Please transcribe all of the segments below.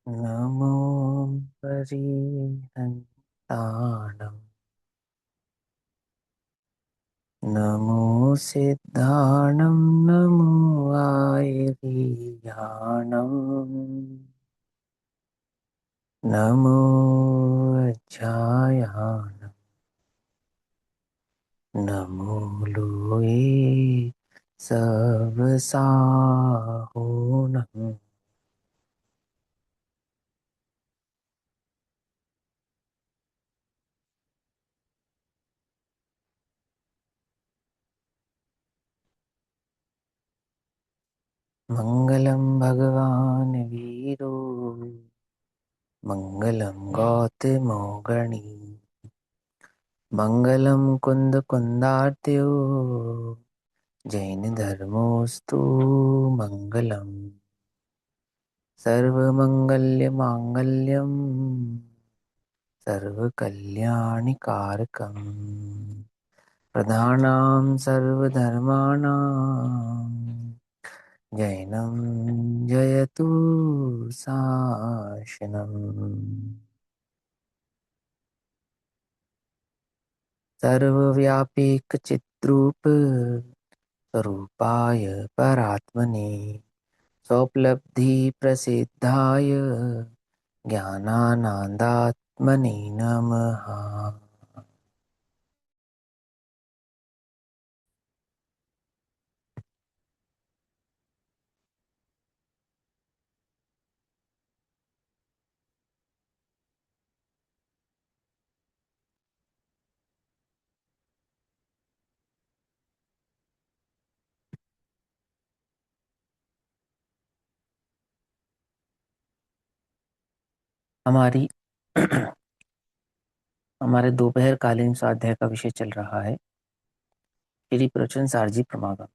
नमो परिहन्ताणं नमो सिद्धाणं नमो आयर्याणं नमो वज्रायाणं नमो लोये सवसाहोनं मङ्गलं भगवान् वीरो मङ्गलं गौतमो गणी मङ्गलं कुन्दकुन्दार्त्यो जैनधर्मोऽस्तु मङ्गलम् सर्वमङ्गल्यमाङ्गल्यं सर्वकल्याणिकारकम् प्रधानां सर्वधर्माणां जैनं जयतु शासनम् सर्वव्यापीकचिद्रूप स्वरूपाय परात्मने स्वोपलब्धिप्रसिद्धाय ज्ञानानन्दात्मने नमः। हमारी हमारे दोपहर कालीन स्वाध्याय का विषय चल रहा है श्री प्रवचन सारजी प्रमागम।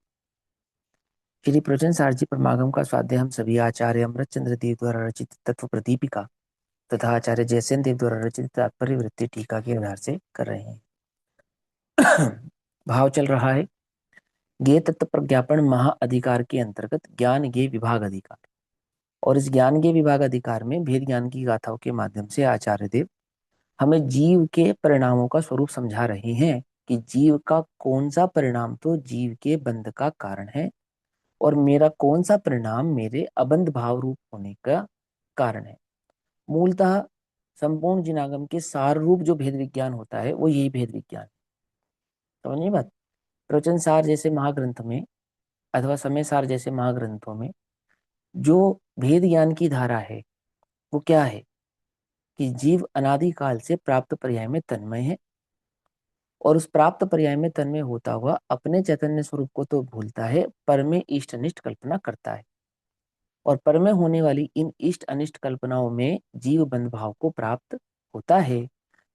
श्री प्रवचन सारजी प्रमागम का स्वाध्याय हम सभी आचार्य अमृतचंद्र देव द्वारा रचित तत्व प्रदीपिका तथा आचार्य जयसेन देव द्वारा रचित तात्पर्य वृत्ति टीका के आधार से कर रहे हैं। भाव चल रहा है ज्ञेय तत्व प्रज्ञापन महाअधिकार के अंतर्गत ज्ञान ज्ञेय विभाग अधिकार, और इस ज्ञान ज्ञेय विभाग अधिकार में भेद ज्ञान की गाथाओं के माध्यम से आचार्य देव हमें जीव के परिणामों का स्वरूप समझा रहे हैं कि जीव का कौन सा परिणाम तो जीव के बंध का कारण है और मेरा कौन सा परिणाम मेरे अबंध भाव रूप होने का कारण है। मूलतः संपूर्ण जिनागम के सार रूप जो भेद विज्ञान होता है वो यही भेद विज्ञान है। समझिए बात। प्रवचन सार जैसे महाग्रंथ में अथवा समय सार जैसे महाग्रंथों में जो भेद ज्ञान की धारा है वो क्या है कि जीव अनादि काल से प्राप्त पर्याय में तन्मय है और उस प्राप्त पर्याय में तन्मय होता हुआ अपने चैतन्य स्वरूप को तो भूलता है, पर में इष्ट अनिष्ट कल्पना करता है और पर में होने वाली इन इष्ट अनिष्ट कल्पनाओं में जीव बंध भाव को प्राप्त होता है।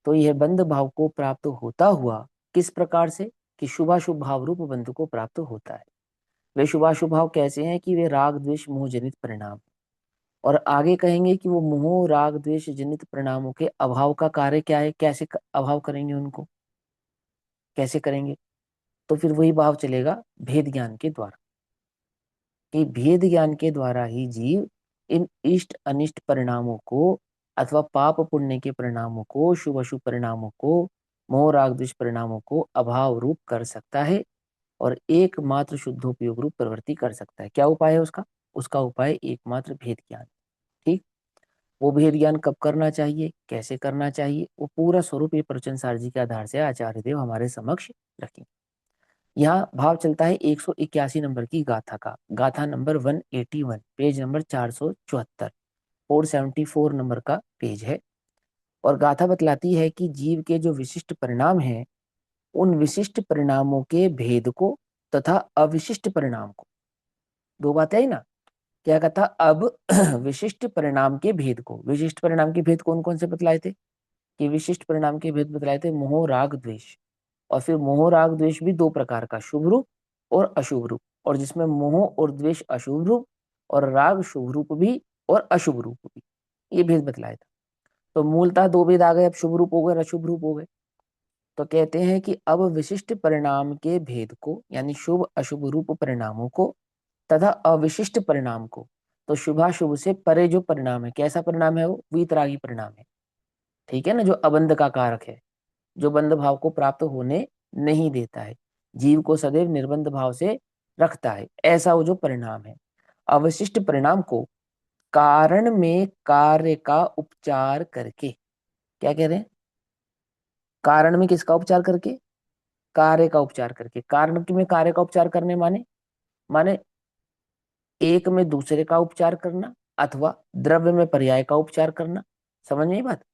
तो यह बंध भाव को प्राप्त होता हुआ किस प्रकार से कि शुभाशुभ भाव रूप बंध को प्राप्त होता है। वे शुभाशुभ भाव कैसे हैं कि वे राग द्वेष मोह जनित परिणाम, और आगे कहेंगे कि वो मोह राग द्वेष जनित परिणामों के अभाव का कार्य क्या है, कैसे अभाव करेंगे उनको, कैसे करेंगे। तो फिर वही भाव चलेगा भेद ज्ञान के द्वारा कि भेद ज्ञान के द्वारा ही जीव इन इष्ट अनिष्ट परिणामों को अथवा पाप पुण्य के परिणामों को शुभ अशुभ परिणामों को मोह राग द्वेष परिणामों को अभाव रूप कर सकता है और एकमात्र शुद्धोपयोग रूप प्रवृत्ति कर सकता है। क्या उपाय है उसका? उसका उपाय एकमात्र भेद ज्ञान। ठीक। वो भेद ज्ञान कब करना चाहिए, कैसे करना चाहिए, वो पूरा स्वरूप ये प्रवचन सारजी के आधार से आचार्य देव हमारे समक्ष रखेंगे। यहाँ भाव चलता है 181 नंबर की गाथा का, गाथा नंबर 181, पेज नंबर 474, 474 नंबर का पेज है। और गाथा बतलाती है कि जीव के जो विशिष्ट परिणाम हैं उन विशिष्ट परिणामों के भेद को तथा अविशिष्ट परिणाम को, दो बातें आई ना। क्या कहता अब विशिष्ट परिणाम के भेद को, विशिष्ट परिणाम के भेद कौन कौन से बतलाए थे कि विशिष्ट परिणाम के भेद बतलाए थे मोह राग द्वेष, और फिर मोह राग द्वेष भी दो प्रकार का, शुभ रूप और अशुभ रूप, और जिसमें मोह और द्वेष अशुभ रूप और राग शुभ रूप भी और अशुभ रूप भी, ये भेद बतलाया था। तो मूलतः दो भेद आ गए, अब शुभ रूप हो गए और अशुभ रूप हो गए। तो कहते हैं कि अब विशिष्ट परिणाम के भेद को यानी शुभ अशुभ रूप परिणामों को तथा अविशिष्ट परिणाम को तो शुभाशुभ से परे जो परिणाम है, कैसा परिणाम है वो? वीतरागी परिणाम है। ठीक है ना, जो अबंध का कारक है, जो बंध भाव को प्राप्त होने नहीं देता है, जीव को सदैव निर्बंध भाव से रखता है, ऐसा वो जो परिणाम है। अवशिष्ट परिणाम को कारण में कार्य का उपचार करके, क्या कह रहे हैं? कारण में किसका उपचार करके? कार्य का उपचार करके। कारण में कार्य का उपचार करने माने, माने एक में दूसरे का उपचार करना, अथवा द्रव्य में पर्याय का उपचार करना। समझ में आई बात?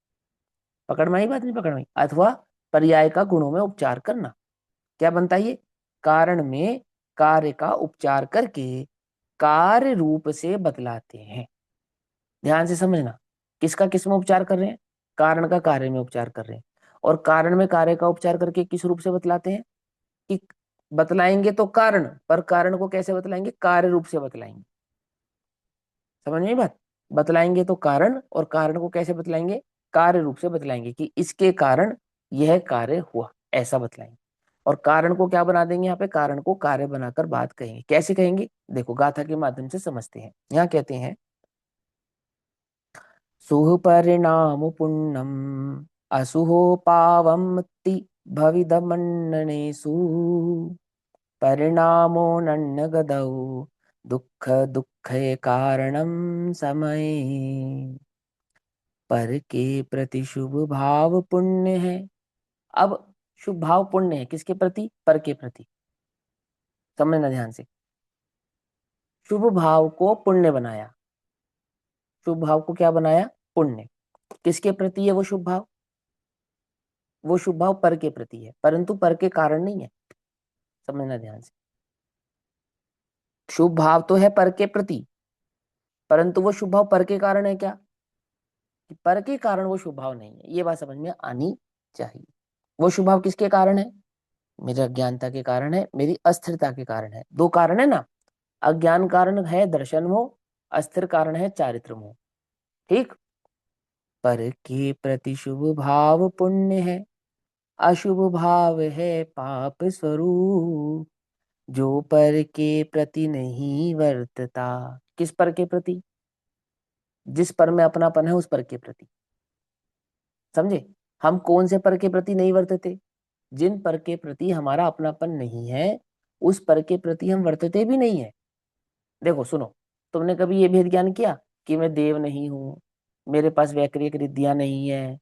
पकड़ में आई बात? नहीं पकड़ में आई? अथवा पर्याय का गुणों में उपचार करना। क्या बनता है ये? कारण में कार्य का उपचार करके कार्य रूप से बतलाते हैं। ध्यान से समझना, किसका किस में उपचार कर रहे हैं? कारण का कार्य में उपचार कर रहे हैं। और कारण में कार्य का उपचार करके किस रूप से बतलाते हैं? कि बतलाएंगे तो कारण, पर कारण को कैसे बतलाएंगे? कार्य रूप से बतलाएंगे। समझ में आई बात? बतलाएंगे तो कारण, और कारण को कैसे बतलाएंगे? कार्य रूप से बतलाएंगे कि इसके कारण यह कार्य हुआ, ऐसा बतलाएंगे। और कारण को क्या बना देंगे? यहाँ पे कारण को कार्य बनाकर बात कहेंगे। कैसे कहेंगे? देखो गाथा के माध्यम से समझते हैं। यहाँ कहते हैं, सुह परिणाम पुण्यम असुहो पावमति भविदमन्ननेषु परिणामो नन्न गदौ दुःख दुःखे कारणम समय। पर के प्रति शुभ भाव पुण्य है। अब शुभ भाव पुण्य है किसके प्रति? पर के प्रति। समझना ध्यान से, शुभ भाव को पुण्य बनाया। शुभ भाव को क्या बनाया? पुण्य। किसके प्रति है वो शुभ भाव? वो शुभ भाव पर के प्रति है, परंतु पर के कारण नहीं है। समझना ध्यान से, शुभ भाव तो है पर के प्रति, परंतु वो शुभ भाव पर के कारण है क्या? कि पर के कारण वो शुभ भाव नहीं है। ये बात समझ में आनी चाहिए। वो शुभ भाव किसके कारण है? मेरी अज्ञानता के कारण है, मेरी अस्थिरता के कारण है। दो कारण है ना, अज्ञान कारण है दर्शन मोह, अस्थिर कारण है चारित्र मोह। ठीक। पर के प्रति शुभ भाव पुण्य है, अशुभ भाव है पाप स्वरूप। जो पर के प्रति नहीं वर्तता। किस पर के प्रति? जिस पर में अपनापन है उस पर के प्रति। समझे? हम कौन से पर के प्रति नहीं वर्तते? जिन पर के प्रति हमारा अपनापन नहीं है, उस पर के प्रति हम वर्तते भी नहीं है। देखो सुनो, तुमने कभी ये भेद ज्ञान किया कि मैं देव नहीं हूँ, मेरे पास वैक्रिय रिद्धियां नहीं है?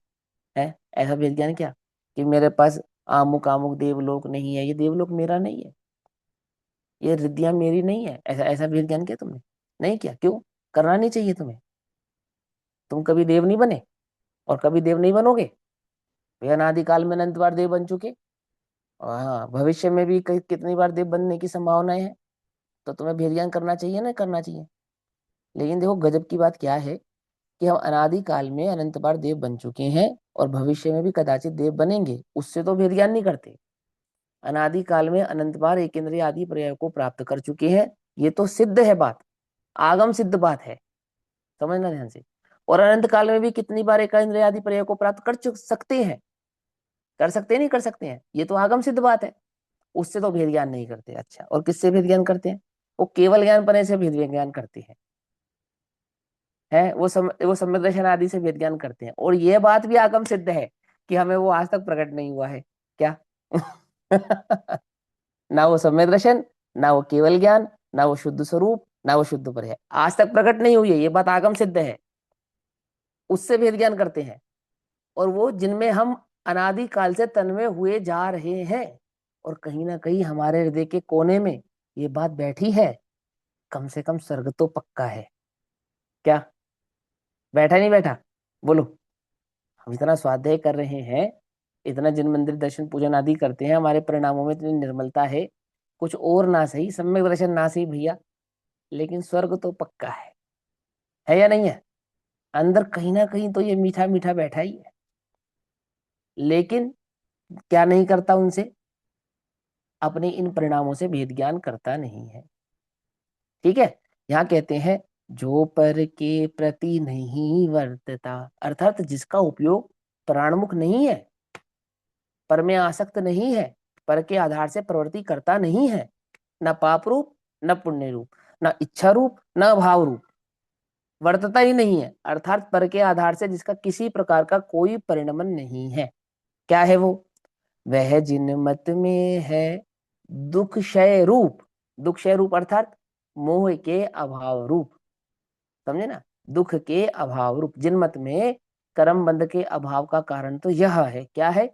ऐसा भेद ज्ञान किया कि मेरे पास आमुक आमुक देवलोक नहीं है, ये देवलोक मेरा नहीं है, ये रिद्धियां मेरी नहीं है, ऐसा ऐसा भेद ज्ञान किया तुमने? नहीं किया। क्यों? करना नहीं चाहिए तुम्हें। तुम कभी देव नहीं बने और कभी देव नहीं बनोगे। वे अनादिकाल में अनंत बार देव बन चुके, और हाँ भविष्य में भी कितनी बार देव बनने की संभावनाएं है। तो तुम्हें भेद ज्ञान करना चाहिए ना, करना चाहिए। लेकिन देखो गजब की बात क्या है कि हम अनादि काल में अनंत बार देव बन चुके हैं और भविष्य में भी कदाचित देव बनेंगे, उससे तो भेद ज्ञान नहीं करते। अनादि काल में अनंत बार एक इंद्रिय आदि पर्याय को प्राप्त कर चुके हैं, ये तो सिद्ध है बात, आगम सिद्ध बात है। समझना ध्यान से। और अनंत काल में भी कितनी बार एक इंद्रिय आदि पर्याय को प्राप्त सकते हैं? कर सकते हैं, नहीं कर सकते हैं? ये तो आगम सिद्ध बात है। उससे तो भेद ज्ञान नहीं करते। अच्छा, और किससे भेद ज्ञान करते हैं? वो केवल ज्ञान पने से भेद ज्ञान करते हैं। है वो सम्यक दर्शन आदि से भेद ज्ञान करते हैं। और ये बात भी आगम सिद्ध है कि हमें वो आज तक प्रकट नहीं हुआ है। क्या? ना वो सम्यक दर्शन, ना वो केवल ज्ञान, ना वो शुद्ध स्वरूप, ना वो शुद्ध पर है, आज तक प्रकट नहीं हुई है। ये बात आगम सिद्ध है। उससे भेद ज्ञान करते हैं। और वो जिनमें हम अनादि काल से तन्मय हुए जा रहे हैं, और कहीं ना कहीं हमारे हृदय के कोने में ये बात बैठी है, कम से कम स्वर्ग तो पक्का है। क्या? बैठा नहीं बैठा? बोलो। हम इतना स्वाध्याय कर रहे हैं, इतना जिन मंदिर दर्शन पूजन आदि करते हैं, हमारे परिणामों में इतनी निर्मलता है, कुछ और ना सही, सम्यक दर्शन ना सही भैया, लेकिन स्वर्ग तो पक्का है या नहीं है? अंदर कहीं ना कहीं तो ये मीठा मीठा बैठा ही है। लेकिन क्या नहीं करता उनसे? अपने इन परिणामों से भेद ज्ञान करता नहीं है। ठीक है। यहाँ कहते हैं, जो पर के प्रति नहीं वर्तता, अर्थात जिसका उपयोग प्राणमुख नहीं है, पर में आसक्त नहीं है, पर के आधार से प्रवृत्ति करता नहीं है, न पाप रूप, न पुण्य रूप, न इच्छा रूप, न भाव रूप, वर्तता ही नहीं है, अर्थात पर के आधार से जिसका किसी प्रकार का कोई परिणमन नहीं है। क्या है वो? वह जिन मत में है दुख क्षय रूप। दुख क्षय रूप अर्थात मोह के अभाव रूप, समझे ना? दुख के अभाव रूप जिन मत में कर्म बंध के अभाव का कारण तो यह है, क्या है?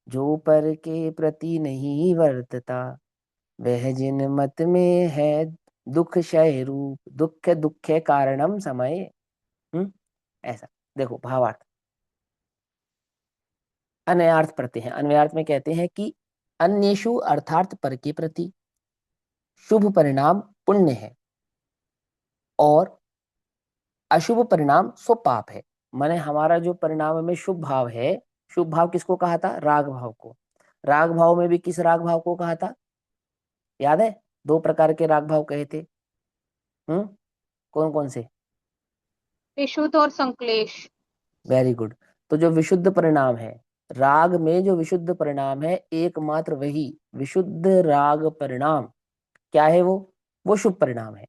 जो पर के प्रति नहीं वर्तता, वह जिन मत में है दुख क्षय रूप, दुख दुख कारणम समय। हम्म ऐसा। देखो भावार्थ, अन्वयार्थ पढ़ते हैं। अन्वयार्थ में कहते हैं कि अन्येषु अर्थात पर के प्रति शुभ परिणाम पुण्य है और अशुभ परिणाम सो पाप है। माने हमारा जो परिणाम में शुभ भाव है, शुभ भाव किसको कहा था? राग भाव को। राग भाव में भी किस राग भाव को कहा था? याद है? दो प्रकार के राग भाव कहे थे। कौन कौन से? विशुद्ध और संश्लेष। Very good. तो जो विशुद्ध परिणाम है, राग में जो विशुद्ध परिणाम है, एकमात्र वही विशुद्ध राग परिणाम क्या है? वो शुभ परिणाम है।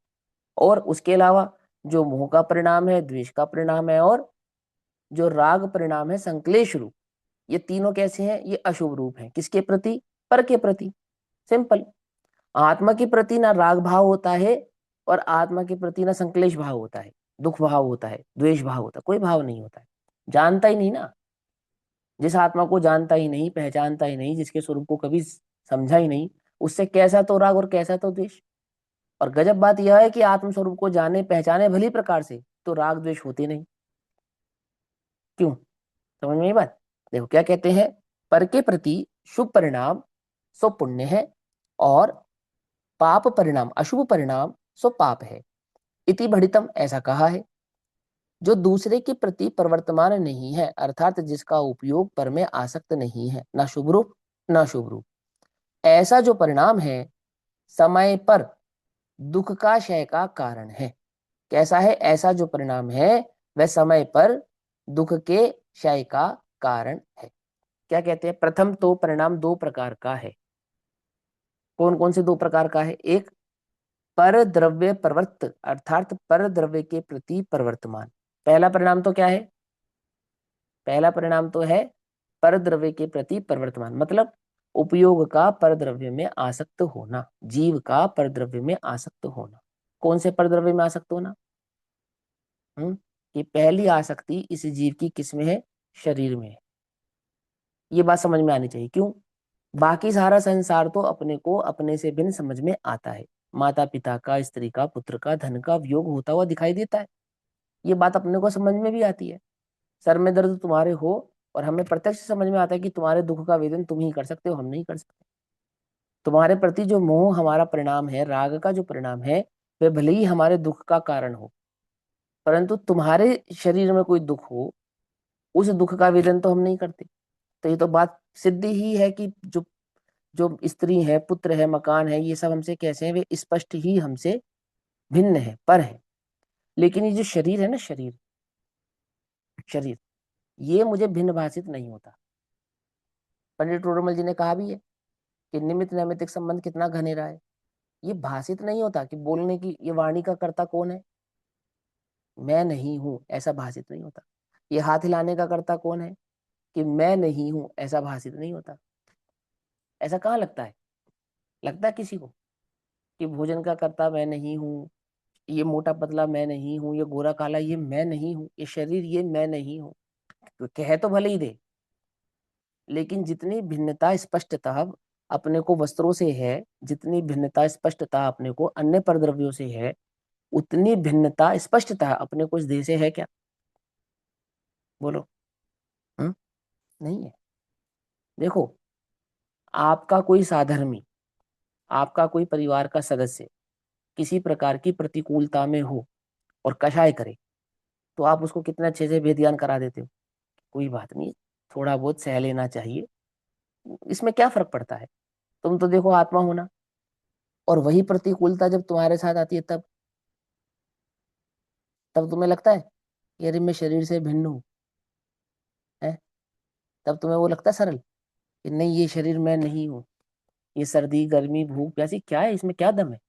और उसके अलावा जो मोह का परिणाम है, द्वेष का परिणाम है, और जो राग परिणाम है संक्लेश रूप, ये तीनों कैसे हैं? ये अशुभ रूप हैं। किसके प्रति? पर के प्रति। सिंपल। आत्मा के प्रति ना राग भाव होता है और आत्मा के प्रति ना संक्लेश भाव होता है, दुख भाव होता है, द्वेष भाव होता है, कोई भाव नहीं होता है। जानता ही नहीं ना। जिस आत्मा को जानता ही नहीं, पहचानता ही नहीं, जिसके स्वरूप को कभी समझा ही नहीं, उससे कैसा तो राग और कैसा तो द्वेष। और गजब बात यह है कि आत्म स्वरूप को जाने पहचाने भली प्रकार से तो राग द्वेष होते नहीं। क्यों? समझ में ये बात? देखो क्या कहते हैं, पर के प्रति शुभ परिणाम सो पुण्य है और पाप परिणाम, अशुभ परिणाम सो पाप है। इति भणितम, ऐसा कहा है। जो दूसरे के प्रति प्रवर्तमान नहीं है, अर्थात जिसका उपयोग पर में आसक्त नहीं है, ना शुभ रूप ना शुभ रूप, ऐसा जो परिणाम है समय पर दुख का क्षय का कारण है। कैसा है? ऐसा जो परिणाम है वह समय पर दुख के क्षय का कारण है। क्या कहते हैं? प्रथम तो परिणाम दो प्रकार का है। कौन कौन से दो प्रकार का है? एक, पर द्रव्य प्रवृत्त अर्थात पर द्रव्य के प्रति प्रवर्तमान। पहला परिणाम तो क्या है? पहला परिणाम तो है पर द्रव्य के प्रति प्रवर्तमान, मतलब उपयोग का पर द्रव्य में आसक्त होना, जीव का पर द्रव्य में आसक्त होना। कौन से पर द्रव्य में आसक्त होना? कि पहली आसक्ति इस जीव की किस में है? शरीर में है। ये बात समझ में आनी चाहिए। क्यों? बाकी सारा संसार तो अपने को अपने से भिन्न समझ में आता है। माता पिता का, स्त्री का, पुत्र का, धन का वियोग होता हुआ दिखाई देता है। ये बात अपने को समझ में भी आती है। सर में दर्द तुम्हारे हो और हमें प्रत्यक्ष समझ में आता है कि तुम्हारे दुख का वेदन तुम ही कर सकते हो, हम नहीं कर सकते। तुम्हारे प्रति जो मोह हमारा परिणाम है, राग का जो परिणाम है, वह भले ही हमारे दुख का कारण हो, परंतु तुम्हारे शरीर में कोई दुख हो, उस दुख का वेदन तो हम नहीं करते। तो ये तो बात सिद्ध ही है कि जो जो स्त्री है, पुत्र है, मकान है, ये सब हमसे कैसे हैं? वे स्पष्ट ही हमसे भिन्न है, पर है। लेकिन ये जो शरीर है ना, शरीर शरीर ये मुझे भिन्न भाषित नहीं होता। पंडित टोडरमल जी ने कहा भी है कि निमित्त नैमित्तिक संबंध कितना घनेरा है। ये भाषित नहीं होता कि बोलने की ये वाणी का कर्ता कौन है? मैं नहीं हूं, ऐसा भाषित नहीं होता। ये हाथ हिलाने का कर्ता कौन है? कि मैं नहीं हूं, ऐसा भाषित नहीं होता। ऐसा कहाँ लगता है? लगता है किसी को कि भोजन का कर्ता मैं नहीं हूँ, ये मोटा पतला मैं नहीं हूँ, ये गोरा काला ये मैं नहीं हूँ, ये शरीर ये मैं नहीं हूँ? तो कह तो भले ही दे, लेकिन जितनी भिन्नता स्पष्टतः अपने को वस्त्रों से है, जितनी भिन्नता स्पष्टता अपने को अन्य परद्रव्यों से है, उतनी भिन्नता स्पष्टता अपने को इस देह से है क्या? बोलो। हम्म नहीं है। देखो, आपका कोई साधर्मी, आपका कोई परिवार का सदस्य किसी प्रकार की प्रतिकूलता में हो और कषाय करे, तो आप उसको कितना अच्छे से भेद ज्ञान करा देते हो। कोई बात नहीं, थोड़ा बहुत सह लेना चाहिए, इसमें क्या फर्क पड़ता है? तुम तो देखो आत्मा होना, और वही प्रतिकूलता जब तुम्हारे साथ आती है, तब तुम्हें लगता है कि अरे मैं शरीर से भिन्न हूं, है? तब तुम्हें वो लगता है सरल कि नहीं, ये शरीर मैं नहीं हूँ, ये सर्दी गर्मी भूख प्यासी क्या है, इसमें क्या दम है?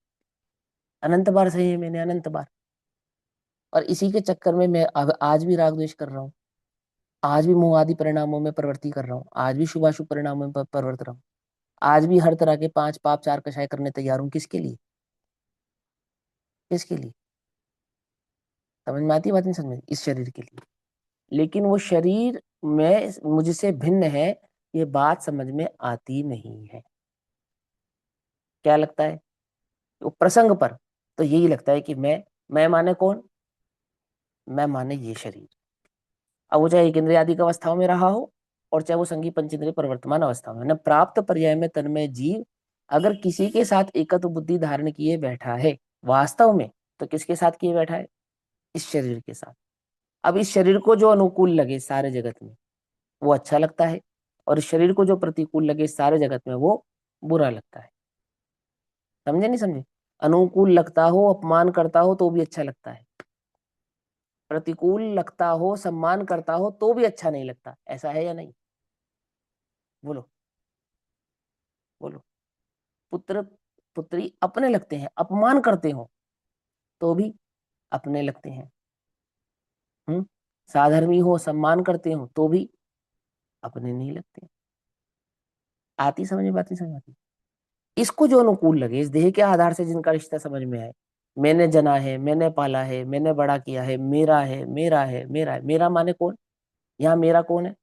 अनंत बार सही है मैंने, अनंत बार। और इसी के चक्कर में मैं अब आज भी राग द्वेष कर रहा हूँ, आज भी मोह आदि परिणामों में प्रवृत्ति कर रहा हूँ, आज भी शुभाशुभ परिणामों में प्रवर्त रहा हूँ, आज भी हर तरह के 5 पाप 4 कषाय करने तैयार हूँ। किसके लिए? किसके लिए? समझ में आती है बात? नहीं समझ में? इस शरीर के लिए। लेकिन वो शरीर में मुझसे भिन्न है, ये बात समझ में आती नहीं है। क्या लगता है? वो प्रसंग पर तो यही लगता है कि मैं माने कौन? मैं माने ये शरीर। अब वो चाहे एक इंद्रिय आदि अवस्थाओं में रहा हो, और चाहे वो संगी पंचेंद्रिय प्रवर्तमान अवस्था में, न प्राप्त पर्याय में तन्मय जीव अगर किसी के साथ एकत्व बुद्धि धारण किए बैठा है वास्तव में, तो किसके साथ किए बैठा है? इस शरीर के साथ। अब इस शरीर को जो अनुकूल लगे सारे जगत में वो अच्छा लगता है, और इस शरीर को जो प्रतिकूल लगे सारे जगत में वो बुरा लगता है। समझे नहीं समझे? अनुकूल लगता हो, अपमान करता हो तो भी अच्छा लगता है, प्रतिकूल लगता हो, सम्मान करता हो तो भी अच्छा नहीं लगता। ऐसा है या नहीं? बोलो, बोलो। पुत्र पुत्री अपने लगते हैं, अपमान करते हो तो भी अपने लगते हैं। हम्म। साधर्मी हो, सम्मान करते हो तो भी अपने नहीं लगते। आती समझ में? बात नहीं समझ में आती? इसको जो अनुकूल लगे, इस देह के आधार से जिनका रिश्ता समझ में आए, मैंने जना है, मैंने पाला है, मैंने बड़ा किया है, मेरा है, मेरा है, मेरा है। मेरा माने कौन? यहाँ मेरा कौन है?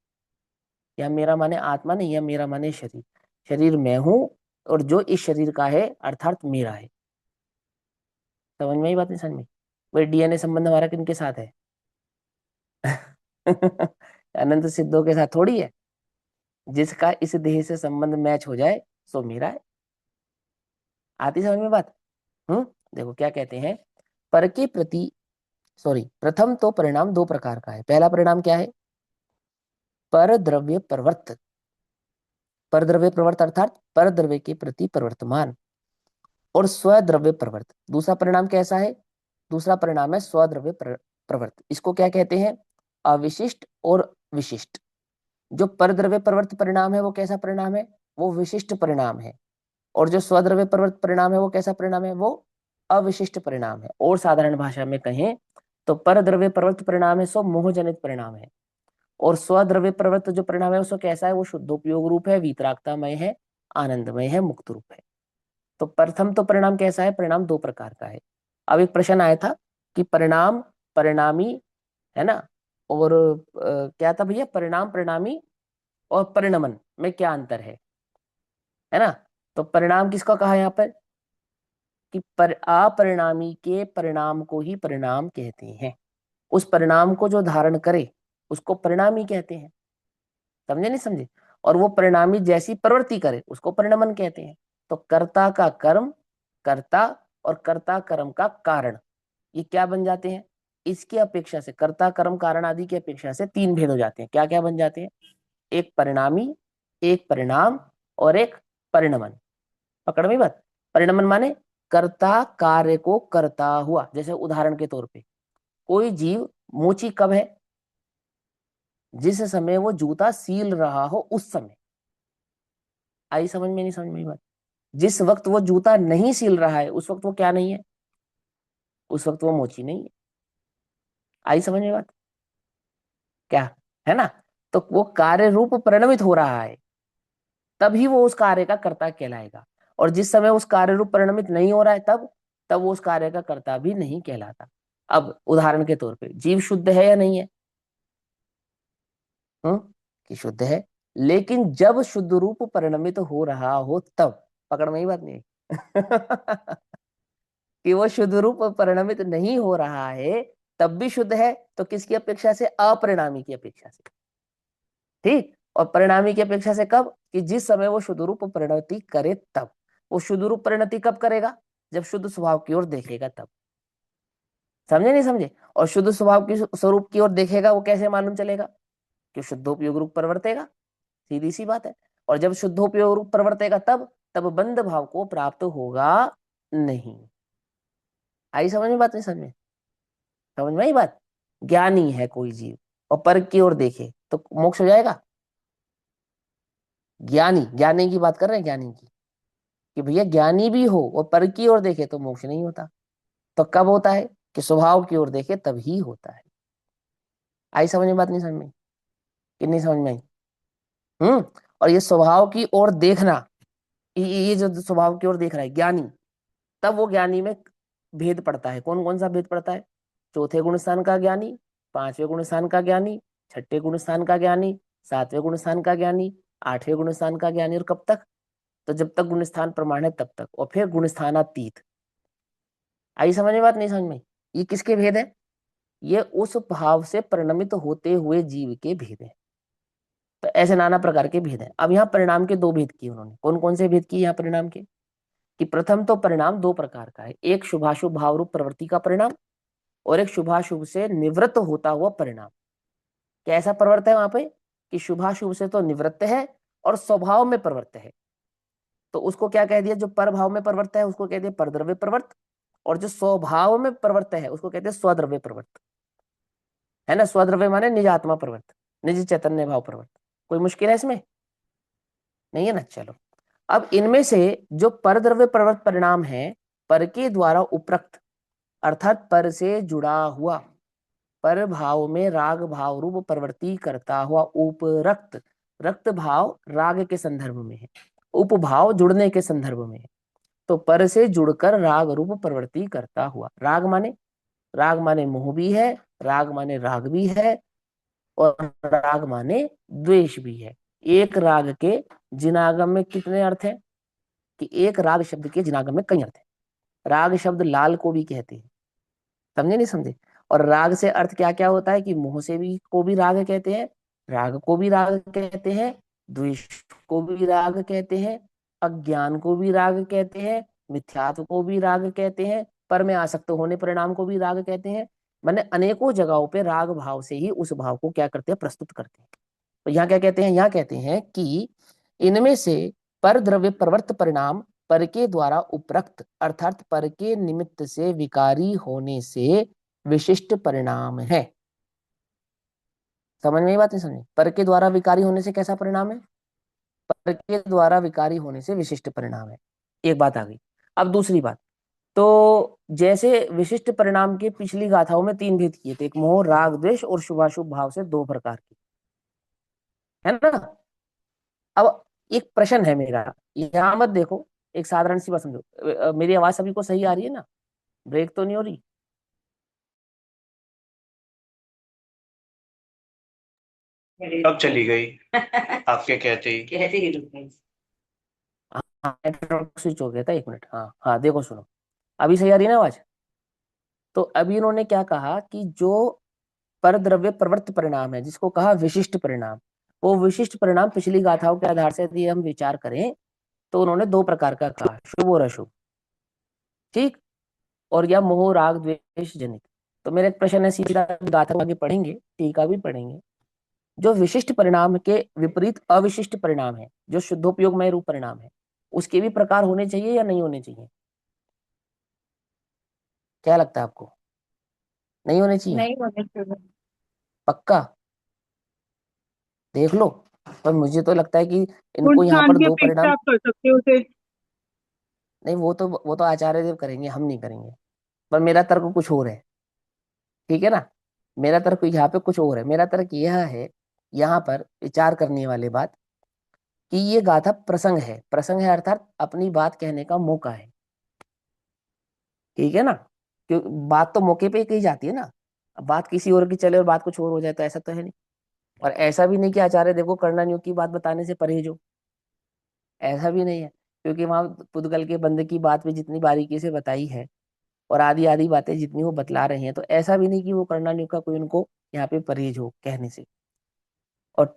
यहाँ मेरा माने आत्मा नहीं, या मेरा माने शरीर। शरीर मैं हूं, और जो इस शरीर का है अर्थात मेरा है। समझ में ही बात? नहीं समझ में? वही डीएनए संबंध हमारा किनके साथ है? अनंत सिद्धों के साथ थोड़ी है। जिसका इस देह से संबंध मैच हो जाए सो मेरा है। आती समझ में बात? हम्म। देखो क्या कहते हैं, पर के प्रति, सॉरी, प्रथम तो परिणाम दो प्रकार का है। पहला परिणाम क्या है? पर द्रव्य प्रवर्त। पर द्रव्य प्रवर्त अर्थात पर द्रव्य के प्रति प्रवर्तमान, और स्वद्रव्य प्रवर्त। दूसरा परिणाम कैसा है? दूसरा परिणाम है स्वद्रव्य प्रवर्त। इसको क्या कहते हैं? अविशिष्ट और विशिष्ट। जो परद्रव्य प्रवर्त परिणाम है वो कैसा परिणाम है? वो विशिष्ट परिणाम है। और जो स्वद्रव्य प्रवर्त परिणाम है वो कैसा परिणाम है? वो अविशिष्ट परिणाम है। और साधारण भाषा में कहें तो परद्रव्य प्रवर्त परिणाम है सो मोहजनित परिणाम है, और स्वद्रव्य प्रवृत्त जो परिणाम है उसको कैसा है? वो शुद्धोपयोग रूप है, वीतरागतामय है, आनंदमय है, मुक्त रूप है। तो प्रथम तो परिणाम कैसा है? परिणाम दो प्रकार का है। अब एक प्रश्न आया था कि परिणाम, परिणामी, है ना, और क्या था भैया? परिणाम, परिणामी और परिणमन में क्या अंतर है ना? तो परिणाम किसका कहा यहाँ पर? कि अपरिणामी के परिणाम को ही परिणाम कहते हैं। उस परिणाम को जो धारण करे उसको परिणामी कहते हैं। समझे नहीं समझे? और वो परिणामी जैसी प्रवृत्ति करे उसको परिणमन कहते हैं। तो कर्ता का कर्म, कर्ता, और कर्ता कर्म का कारण, ये क्या बन जाते हैं? इसकी अपेक्षा से, कर्ता कर्म कारण आदि की अपेक्षा से तीन भेद हो जाते हैं। क्या क्या बन जाते हैं? एक परिणामी, एक परिणाम, और एक परिणमन। पकड़ में बात? परिणमन माने कर्ता कार्य को करता हुआ। जैसे उदाहरण के तौर पे, कोई जीव मोची कब है? जिस समय वो जूता सील रहा हो उस समय। आई समझ में? नहीं समझ में बात? जिस वक्त वो जूता नहीं सिल रहा है उस वक्त वो क्या नहीं है? उस वक्त वो मोची नहीं है। आई समझ में बात? क्या? है ना? तो वो कार्य रूप परिणमित हो रहा है, तभी वो उस कार्य का कर्ता कहलाएगा। और जिस समय उस कार्य रूप परिणमित नहीं हो रहा है तब तब वो उस कार्य का कर्ता भी नहीं कहलाता। अब उदाहरण के तौर पे, जीव शुद्ध है या नहीं है? हम्म। कि शुद्ध है, लेकिन जब शुद्ध रूप परिणमित हो रहा हो तब, पकड़ में ही बात नहीं आई? कि वो शुद्ध रूप परिणमित नहीं हो रहा है तब भी शुद्ध है, तो किसकी अपेक्षा से? अपरिणामी की अपेक्षा से। ठीक। और परिणामी की अपेक्षा से कब? कि जिस समय वो शुद्ध रूप परिणति करे तब। वो शुद्ध रूप परिणति कब करेगा? जब शुद्ध स्वभाव की ओर देखेगा तब। समझे नहीं समझे? और शुद्ध स्वभाव की स्वरूप की ओर देखेगा वो कैसे मालूम चलेगा? कि शुद्धोपयोग रूप परिवर्तेगा। सीधी सी बात है। और जब शुद्धोपयोग रूप परिवर्तेगा तब तब बंध भाव को प्राप्त होगा नहीं। आई समझ में बात? नहीं समझ में? समझ में आई बात? ज्ञानी है कोई जीव और पर की ओर देखे तो मोक्ष हो जाएगा। ज्ञानी, ज्ञानी की बात कर रहे हैं, ज्ञानी की, कि भैया ज्ञानी भी हो और पर की ओर देखे तो मोक्ष नहीं होता। तो कब होता है? कि स्वभाव की ओर देखे तभी होता है। आई समझ में बात, नहीं समझ में? कितनी समझ में आई? हम्म। और ये स्वभाव की ओर देखना, ये जो स्वभाव की ओर देख रहा है ज्ञानी, तब वो ज्ञानी में भेद पड़ता है। कौन कौन सा भेद पड़ता है? चौथे गुण स्थान का ज्ञानी, पांचवें गुण स्थान का ज्ञानी, छठे गुण स्थान का ज्ञानी, सातवें गुण स्थान का ज्ञानी, आठवें गुण स्थान का ज्ञानी। और कब तक? तो जब तक गुण स्थान प्रमाण है तब तक। और फिर गुण स्थानातीत। आई समझ में बात, नहीं समझ में? ये किसके भेद है? ये उस भाव से परिणमित होते हुए जीव के भेद है। तो ऐसे नाना प्रकार के भेद हैं। अब यहाँ परिणाम के दो भेद किए उन्होंने। कौन कौन से भेद किए यहाँ परिणाम के? कि प्रथम तो परिणाम दो प्रकार का है, एक शुभाशुभ भाव रूप प्रवृत्ति का परिणाम, और एक शुभाशुभ से निवृत्त होता हुआ परिणाम। कैसा प्रवृत्त है वहां पे? कि शुभाशुभ से तो निवृत्त है और स्वभाव में प्रवृत्त है। तो उसको क्या कह दिया? जो पर भाव में प्रवृत्त है उसको कह दिया परद्रव्य प्रवृत्त, और जो स्वभाव में प्रवृत्त है उसको कहते हैं स्वद्रव्य प्रवृत्त। है ना? स्वद्रव्य माने निज आत्मा प्रवृत्त, निज चैतन्य भाव प्रवृत्त। कोई मुश्किल है इसमें? नहीं है ना? चलो, अब इनमें से जो परद्रव्य प्रवृत्त परिणाम है, पर के द्वारा उपरक्त, अर्थात पर से जुड़ा हुआ, पर भाव में राग भाव रूप प्रवृत्ति करता हुआ उपरक्त, रक्त भाव राग के संदर्भ में है, उपभाव जुड़ने के संदर्भ में है। तो पर से जुड़कर राग रूप प्रवृत्ति करता हुआ, राग माने, राग माने मोह भी है, राग माने राग भी है, और राग माने द्वेष भी है। एक राग के जिनागम में कितने अर्थ हैं? कि एक राग शब्द के जिनागम में कई अर्थ हैं। राग शब्द लाल को भी कहते हैं। समझे नहीं समझे? और राग से अर्थ क्या क्या होता है? कि मोह से भी को भी राग कहते हैं, राग को भी राग कहते हैं, द्वेष को भी राग कहते हैं, अज्ञान को भी राग कहते हैं, मिथ्यात्व को भी राग कहते हैं, पर में आसक्त होने परिणाम को भी राग कहते हैं। मैंने अनेकों जगहों पे राग भाव से ही उस भाव को क्या करते हैं? प्रस्तुत करते हैं। तो यहाँ क्या कहते हैं? यहाँ कहते हैं कि इनमें से पर द्रव्य प्रवृत्त परिणाम पर के द्वारा उपरक्त, अर्थात पर के निमित्त से विकारी होने से विशिष्ट परिणाम है। समझ में ये बात? नहीं समझे? पर के द्वारा विकारी होने से कैसा परिणाम है? पर के द्वारा विकारी होने से विशिष्ट परिणाम है। एक बात आ गई। अब दूसरी बात, तो जैसे विशिष्ट परिणाम के पिछली गाथाओं में तीन भेद किए थे, एक मोह राग द्वेष और शुभाशुभ भाव से दो प्रकार की, है ना? अब एक प्रश्न है मेरा, यहाँ मत देखो, एक साधारण सी बात समझो। मेरी आवाज सभी को सही आ रही है ना? ब्रेक तो नहीं हो रही? अब चली गई आपके कहते ही। कहते ही रुक गई। हाँ, नेटवर्क स्विच हो गया था, एक मिनट। हाँ हाँ, देखो सुनो, अभी सही आ रही है ना आवाज? तो अभी इन्होंने क्या कहा कि जो परद्रव्य प्रवृत्त परिणाम है, जिसको कहा विशिष्ट परिणाम, वो विशिष्ट परिणाम पिछली गाथाओं के आधार से यदि हम विचार करें तो उन्होंने दो प्रकार का कहा, शुभ और अशुभ। ठीक? और या मोह राग द्वेष जनित। तो मेरा एक प्रश्न है सीधा, गाथा आगे पढ़ेंगे, टीका भी पढ़ेंगे। जो विशिष्ट परिणाम के विपरीत अविशिष्ट परिणाम है, जो शुद्धोपयोगमय रूप परिणाम है, उसके भी प्रकार होने चाहिए या नहीं होने चाहिए? क्या लगता है आपको? नहीं होने चाहिए? नहीं होने चाहिए। पक्का? देख लो। पर मुझे तो लगता है कि गुण इनको यहाँ स्थान पर की दो अपेक्षा परिणाम, आप कर सकते हो उसे। नहीं वो तो आचार्य देव करेंगे, हम नहीं करेंगे। पर मेरा तर्क कुछ और है। ठीक है ना? मेरा तर्क यहाँ पे कुछ और है। मेरा तर्क यह है, यहाँ पर विचार करने वाली बात, कि ये गाथा प्रसंग है। प्रसंग है अर्थात अपनी बात कहने का मौका है। ठीक है ना? क्यों? बात तो मौके पे ही कही जाती है ना। अब बात किसी और की चले और बात कुछ और हो जाए तो ऐसा तो है नहीं। और ऐसा भी नहीं कि आचार्य देव को कर्णन्यू की बात बताने से परहेज हो, ऐसा भी नहीं है। क्योंकि वहां पुद्गल के बंदे की बात भी जितनी बारीकी से बताई है, और आधी आधी बातें जितनी वो बतला रहे हैं, तो ऐसा भी नहीं कि वो कर्णन्यू का कोई उनको यहाँ पे परहेज हो कहने से। और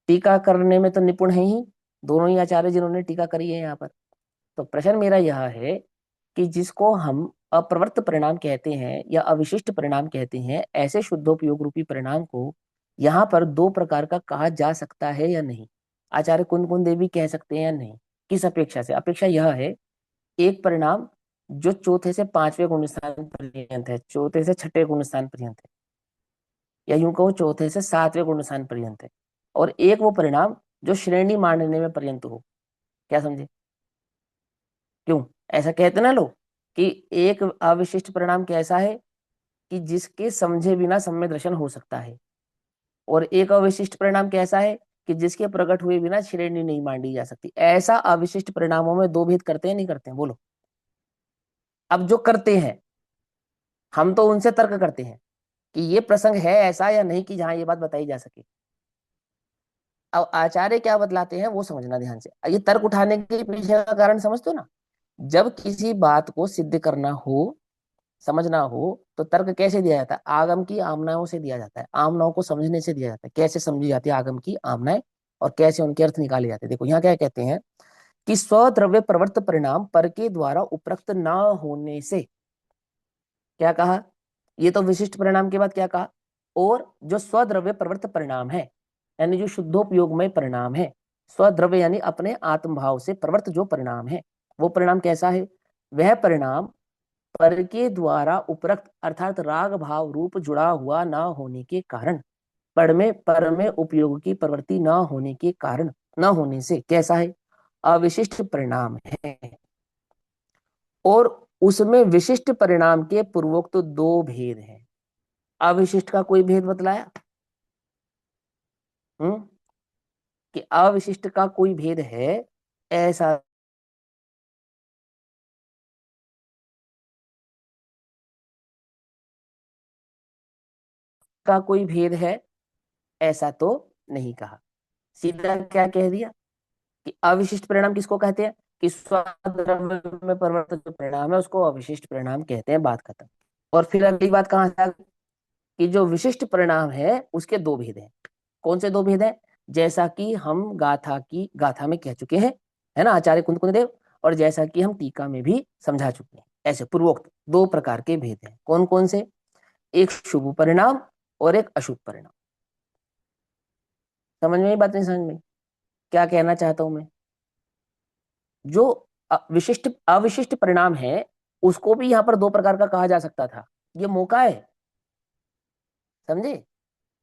टीका करने में तो निपुण है ही दोनों ही आचार्य जिन्होंने टीका करी है यहाँ पर। तो प्रश्न मेरा यह है कि जिसको हम अप्रवृत्त परिणाम कहते हैं या अविशिष्ट परिणाम कहते हैं, ऐसे शुद्धोपयोग रूपी परिणाम को यहाँ पर दो प्रकार का कहा जा सकता है या नहीं? आचार्य कुंद कुंद देवी कह सकते हैं या नहीं? किस अपेक्षा से? अपेक्षा यह है, एक परिणाम जो चौथे से पांचवें गुण स्थान पर्यंत है, चौथे से छठे गुण स्थान पर्यंत है, या यूं कहो चौथे से सातवें गुण स्थान पर्यंत है, और एक वो परिणाम जो श्रेणी मांडने में पर्यंत हो। क्या समझे? क्यों? ऐसा कहते ना लोग कि एक अविशिष्ट परिणाम कैसा है? कि जिसके समझे बिना सम्यक दर्शन हो सकता है, और एक अविशिष्ट परिणाम कैसा है कि जिसके प्रकट हुए बिना श्रेणी नहीं मांडी जा सकती। ऐसा अविशिष्ट परिणामों में दो भेद करते हैं नहीं करते हैं, बोलो। अब जो करते हैं हम तो उनसे तर्क करते हैं कि ये प्रसंग है ऐसा या नहीं कि जहां ये बात बताई जा सके। अब आचार्य क्या बतलाते हैं वो समझना ध्यान से। ये तर्क उठाने के पीछे का कारण समझते हो ना। जब किसी बात को सिद्ध करना हो, समझना हो, तो तर्क कैसे दिया जाता है? आगम की आमनाओं से दिया जाता है, आमनाओं को समझने से दिया जाता है। कैसे समझी जाती है आगम की आमनाएं और कैसे उनके अर्थ निकाले जाते हैं? देखो यहाँ क्या कहते हैं कि स्वद्रव्य प्रवृत्त परिणाम पर के द्वारा उपरक्त न होने से, क्या कहा? ये तो विशिष्ट परिणाम के बाद क्या कहा? और जो स्वद्रव्य प्रवृत्त परिणाम है, यानी जो शुद्धोपयोगमय परिणाम है, स्वद्रव्य यानी अपने आत्मभाव से प्रवृत्त जो परिणाम है, वो परिणाम कैसा है? वह परिणाम पर के द्वारा उपरक्त अर्थात राग भाव रूप जुड़ा हुआ न होने के कारण, पर में उपयोग की प्रवृत्ति न होने के कारण, न होने से कैसा है? अविशिष्ट परिणाम है। और उसमें विशिष्ट परिणाम के पूर्वोक्त तो दो भेद हैं। अविशिष्ट का कोई भेद बतलाया? कि अविशिष्ट का कोई भेद है ऐसा? का कोई भेद है ऐसा तो नहीं कहा। सीधा क्या कह दिया कि अविशिष्ट परिणाम किसको कहते हैं? कि स्वद्रव्य में परिवर्तित जो परिणाम है उसको अविशिष्ट परिणाम कहते हैं, बात खत्म। और फिर अगली बात कहां से आ गई कि जो विशिष्ट परिणाम है उसके दो भेद हैं। कौन से दो भेद हैं? जैसा कि हम गाथा में कह चुके हैं, है ना, आचार्य कुंद देव, और जैसा कि हम टीका में भी समझा चुके हैं। ऐसे पूर्वोक्त दो प्रकार के भेद हैं। कौन कौन से? एक शुभ परिणाम और एक अशुभ परिणाम। समझ में? बात नहीं समझ में? क्या कहना चाहता हूं मैं? जो विशिष्ट अविशिष्ट परिणाम है उसको भी यहाँ पर दो प्रकार का कहा जा सकता था। ये मौका है, समझे?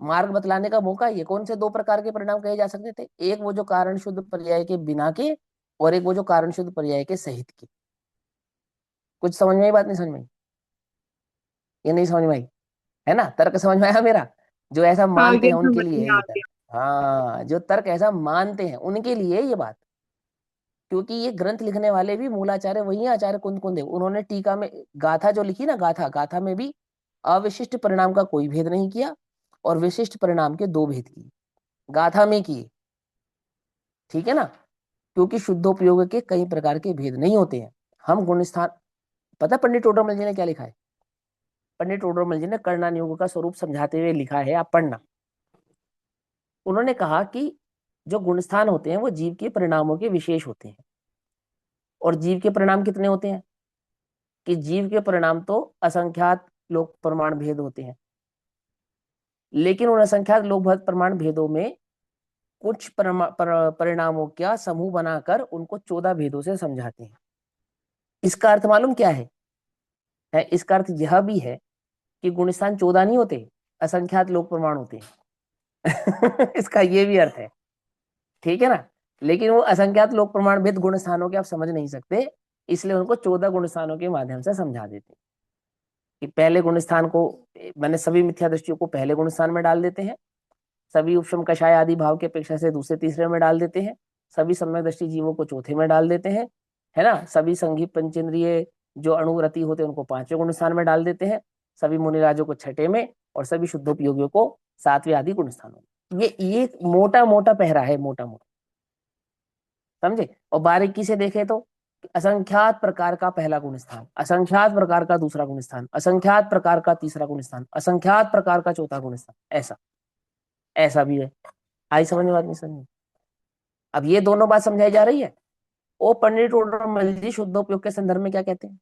मार्ग बतलाने का मौका। ये कौन से दो प्रकार के परिणाम कहे जा सकते थे? एक वो जो कारण शुद्ध पर्याय के बिना के, और एक वो जो कारण शुद्ध पर्याय के सहित के। कुछ समझ में आई? बात नहीं समझ में आई? ये नहीं समझ में आई, है ना? तर्क समझ में आया मेरा? जो ऐसा हाँ मानते ये हैं उनके समझ लिए में है आ ये तर्क। गया। हाँ, जो तर्क ऐसा मानते हैं उनके लिए ये बात। क्योंकि ये ग्रंथ लिखने वाले भी मूलाचार्य वही है, आचार्य कुंद देव। उन्होंने टीका में गाथा जो लिखी ना, गाथा में भी अविशिष्ट परिणाम का कोई भेद नहीं किया और विशिष्ट परिणाम के दो भेद किए, गाथा में किए। ठीक है ना? क्योंकि शुद्धोपयोग के कई प्रकार के भेद नहीं होते हैं। हम गुण स्थान, पता पंडित टोडरमल जी ने क्या लिखा है? पंडित टोडरमल जी ने कर्णा नियोग का स्वरूप समझाते हुए लिखा है, आप पढ़ना। उन्होंने कहा कि जो गुण स्थान होते हैं वो जीव के परिणामों के विशेष होते हैं। और जीव के परिणाम कितने होते हैं? कि जीव के परिणाम तो असंख्यात लोक प्रमाण भेद होते हैं, लेकिन उन असंख्यात लोक प्रमाण भेदों में कुछ परिणामों का समूह बनाकर उनको 14 भेदों से समझाते हैं। इसका अर्थ मालूम क्या है? इसका अर्थ यह भी है कि गुण स्थान 14 नहीं होते, असंख्यात लोक प्रमाण होते हैं। इसका ये भी अर्थ है। ठीक है ना? लेकिन वो असंख्यात लोक प्रमाण भेद गुण स्थानों के आप समझ नहीं सकते, इसलिए उनको 14 गुण स्थानों के माध्यम से समझा देते हैं। कि पहले गुण स्थान को, मैंने सभी मिथ्या दृष्टियों को पहले गुण स्थान में डाल देते हैं, सभी उपशम कषाय आदि भाव की अपेक्षा से दूसरे तीसरे में डाल देते हैं, सभी सम्यक दृष्टि जीवों को चौथे में डाल देते हैं, है ना, सभी संघी पंचेंद्रिय जो अणुरति होते हैं उनको पांचवें गुण स्थान में डाल देते हैं, सभी मुनिराजों को छठे में, और सभी शुद्धोपयोगियों को सातवें आदि गुण स्थानों में। ये मोटा मोटा पहरा है, मोटा मोटा, समझे? और बारीकी से देखे तो असंख्यात प्रकार का पहला गुण स्थान, असंख्यात प्रकार का दूसरा गुण स्थान, असंख्यात प्रकार का तीसरा गुण स्थान, असंख्यात प्रकार का चौथा गुण स्थान, ऐसा ऐसा भी है। आई समझ में? बात नहीं समझ में? अब ये दोनों बात समझाई जा रही है। ओ पंडित टोडरमल जी शुद्धोपयोग के संदर्भ में क्या कहते हैं?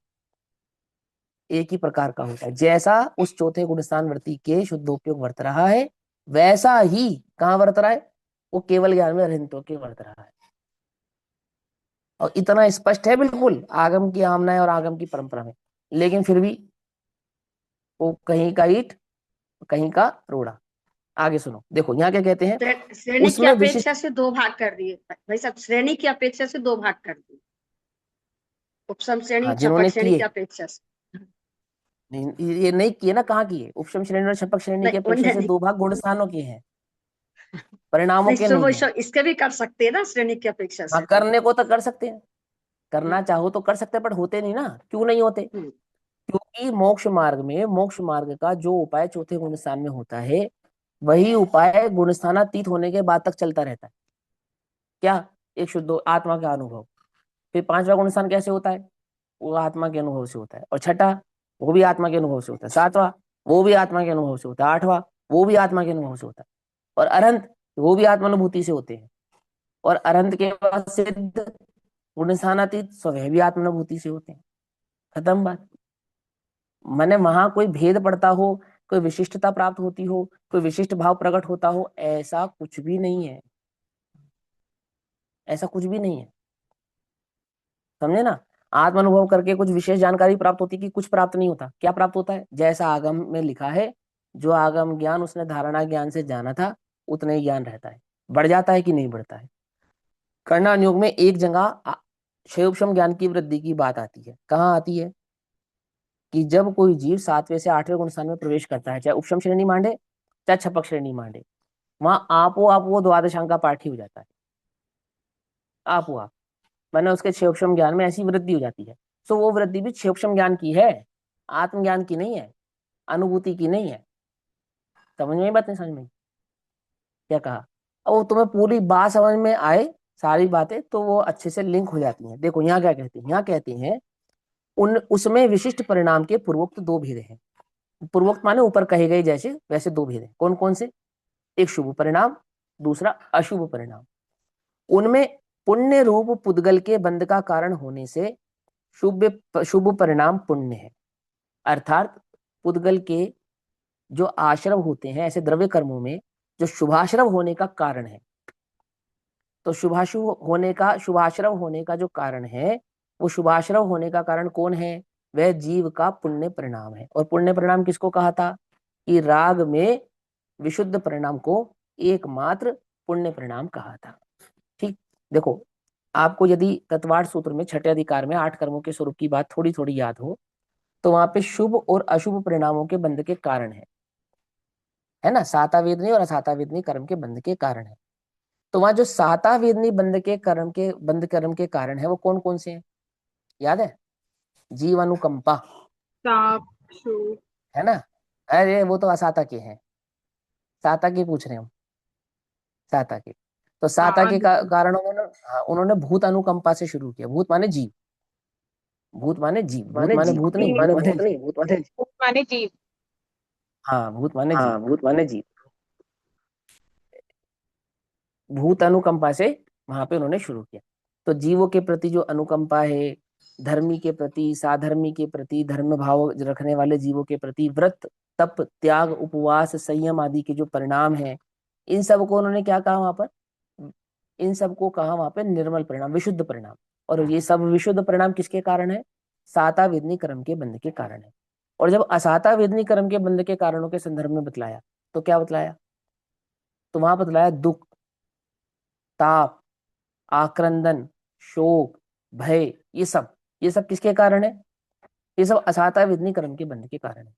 एक ही प्रकार का होता है, जैसा उस चौथे गुणस्थान वृत्ति के शुद्धोपयोग वर्त रहा है वैसा ही कहाँ वर्त रहा है? वो केवल ज्ञान में अरहितो के वर्त रहा है। और इतना स्पष्ट है बिल्कुल आगम की आमना और आगम की परंपरा में, लेकिन फिर भी वो कहीं का ईट कहीं का रोड़ा। आगे सुनो, देखो यहाँ क्या कहते हैं, श्रेणी की उसमें अपेक्षा विशिष्ट, से दो भाग कर दिए भाई साहब, श्रेणी की अपेक्षा से दो भाग कर दिए, उपसम श्रेणी हाँ छपक जिन्होंने श्रेणी किए, की अपेक्षा से। नहीं, ये नहीं किए ना, कहाँ किए? उपशम श्रेणी और छपक श्रेणी की नहीं अपेक्षा से नहीं, दो भाग गुण स्थानों के हैं, परिणामों नहीं के शुभ नहीं है। इसके भी कर सकते हैं ना श्रेणी की अपेक्षा हाँ, से। करने को तो कर सकते हैं, करना हम्म, चाहो तो कर सकते हैं, पर होते नहीं ना। क्यों नहीं होते? हम्म, क्योंकि मोक्ष मार्ग का जो उपाय चौथे गुण स्थान में होता है, वही उपाय गुणस्थानातीत होने के बाद तक चलता रहता है। क्या? एक शुद्ध आत्मा का अनुभव। फिर पांचवा गुण स्थान कैसे होता है? वो आत्मा के अनुभव से होता है। और छठा, वो भी आत्मा के अनुभव से होता है। सातवां, वो भी आत्मा के अनुभव से होता है। आठवां, वो भी आत्मा के अनुभव से होता है। और अनंत, वो भी आत्मानुभूति से होते हैं। और अनंत के बाद सिद्ध गुणस्थानातीत स्वयं भी आत्मानुभूति से होते हैं। खत्म बात। मैंने वहां कोई भेद पड़ता हो, कोई विशिष्टता प्राप्त होती हो, कोई विशिष्ट भाव प्रकट होता हो, ऐसा कुछ भी नहीं है। ऐसा कुछ भी नहीं है, समझे ना? आत्म अनुभव करके कुछ विशेष जानकारी प्राप्त होती कि कुछ प्राप्त नहीं होता। क्या प्राप्त होता है? जैसा आगम में लिखा है, जो आगम ज्ञान उसने धारणा ज्ञान से जाना था, उतना ही ज्ञान रहता है। बढ़ जाता है कि नहीं बढ़ता है? करना अनुयोग में एक जगह क्षयोपशम ज्ञान की वृद्धि की बात आती है। कहाँ आती है? कि जब कोई जीव सातवें से आठवें गुण स्थान में प्रवेश करता है, चाहे उपशम श्रेणी मांडे चाहे छपक श्रेणी मांडे, वहां आपो आप वो द्वादशांग का पाठ ही हो जाता है। आपो आप, मैंने उसके क्षेपक्षम ज्ञान में ऐसी वृद्धि हो जाती है। सो वो वृद्धि भी क्षेपक्षम ज्ञान की है, आत्मज्ञान की नहीं है, अनुभूति की नहीं है। समझ में आई बात? नहीं समझ में आई? क्या कहा? अब वो तुम्हें पूरी बात समझ में आए, सारी बातें, तो वो अच्छे से लिंक हो जाती हैं। देखो यहाँ क्या कहते हैं, यहाँ कहते हैं उन उसमें विशिष्ट परिणाम के पूर्वोक्त दो भेद हैं। पूर्वोक्त माने ऊपर कहे गए जैसे वैसे दो भेद हैं। कौन कौन से? एक शुभ परिणाम, दूसरा अशुभ परिणाम। उनमें पुण्य रूप पुद्गल के बंध का कारण होने से शुभ शुभ परिणाम पुण्य है। अर्थात पुद्गल के जो आश्रव होते हैं ऐसे द्रव्य कर्मों में, जो शुभाश्रव होने का कारण है, तो शुभाश्रव होने का जो कारण है, वो शुभाश्रव होने का कारण कौन है? वह जीव का पुण्य परिणाम है। और पुण्य परिणाम किसको कहा था? कि राग में विशुद्ध परिणाम को एकमात्र पुण्य परिणाम कहा था। ठीक। देखो, आपको यदि तत्वार्थ सूत्र में छठे अधिकार में 8 कर्मों के स्वरूप की बात थोड़ी थोड़ी याद हो, तो वहां पे शुभ और अशुभ परिणामों के बंध के कारण है ना? साता वेदनी और असाता वेदनी कर्म के बंध के कारण है। तो वहां जो साता वेदनी बंध कर्म के कारण है, वो कौन कौन से हैं? याद है? जीव अनुकंपा, साप शू है ना? अरे वो तो असाता के हैं, साता के पूछ रहे हो, साता के। तो साता हाँ के कारण उन्होंने, हाँ, उन्होंने भूत अनुकंपा से शुरू किया। भूत माने जीव, भूत माने जीव, भूत माने माने जीव, भूत भूत नहीं। माने भूत नहीं, भूत माने माने जीव। हाँ, भूत माने जीव। हाँ, भूत माने जीव। भूत अनुकंपा से वहां पे उन्होंने शुरू किया। तो जीवों के प्रति जो अनुकंपा है, धर्मी के प्रति, साधर्मी के प्रति, धर्म भाव रखने वाले जीवों के प्रति, व्रत तप त्याग उपवास संयम आदि के जो परिणाम है, इन सब को उन्होंने क्या कहा वहां पर? इन सब को कहा वहां पे निर्मल परिणाम, विशुद्ध परिणाम। और ये सब विशुद्ध परिणाम किसके कारण है? साता वेदनी कर्म के बंध के कारण है। और जब असाता वेदनी कर्म के बंध के कारणों के संदर्भ में बतलाया, तो क्या बतलाया? तो वहां बतलाया दुख, ताप, आक्रंदन, शोक, भय, ये सब किसके कारण है? ये सब असाता विधि कर्म के बंध के कारण है।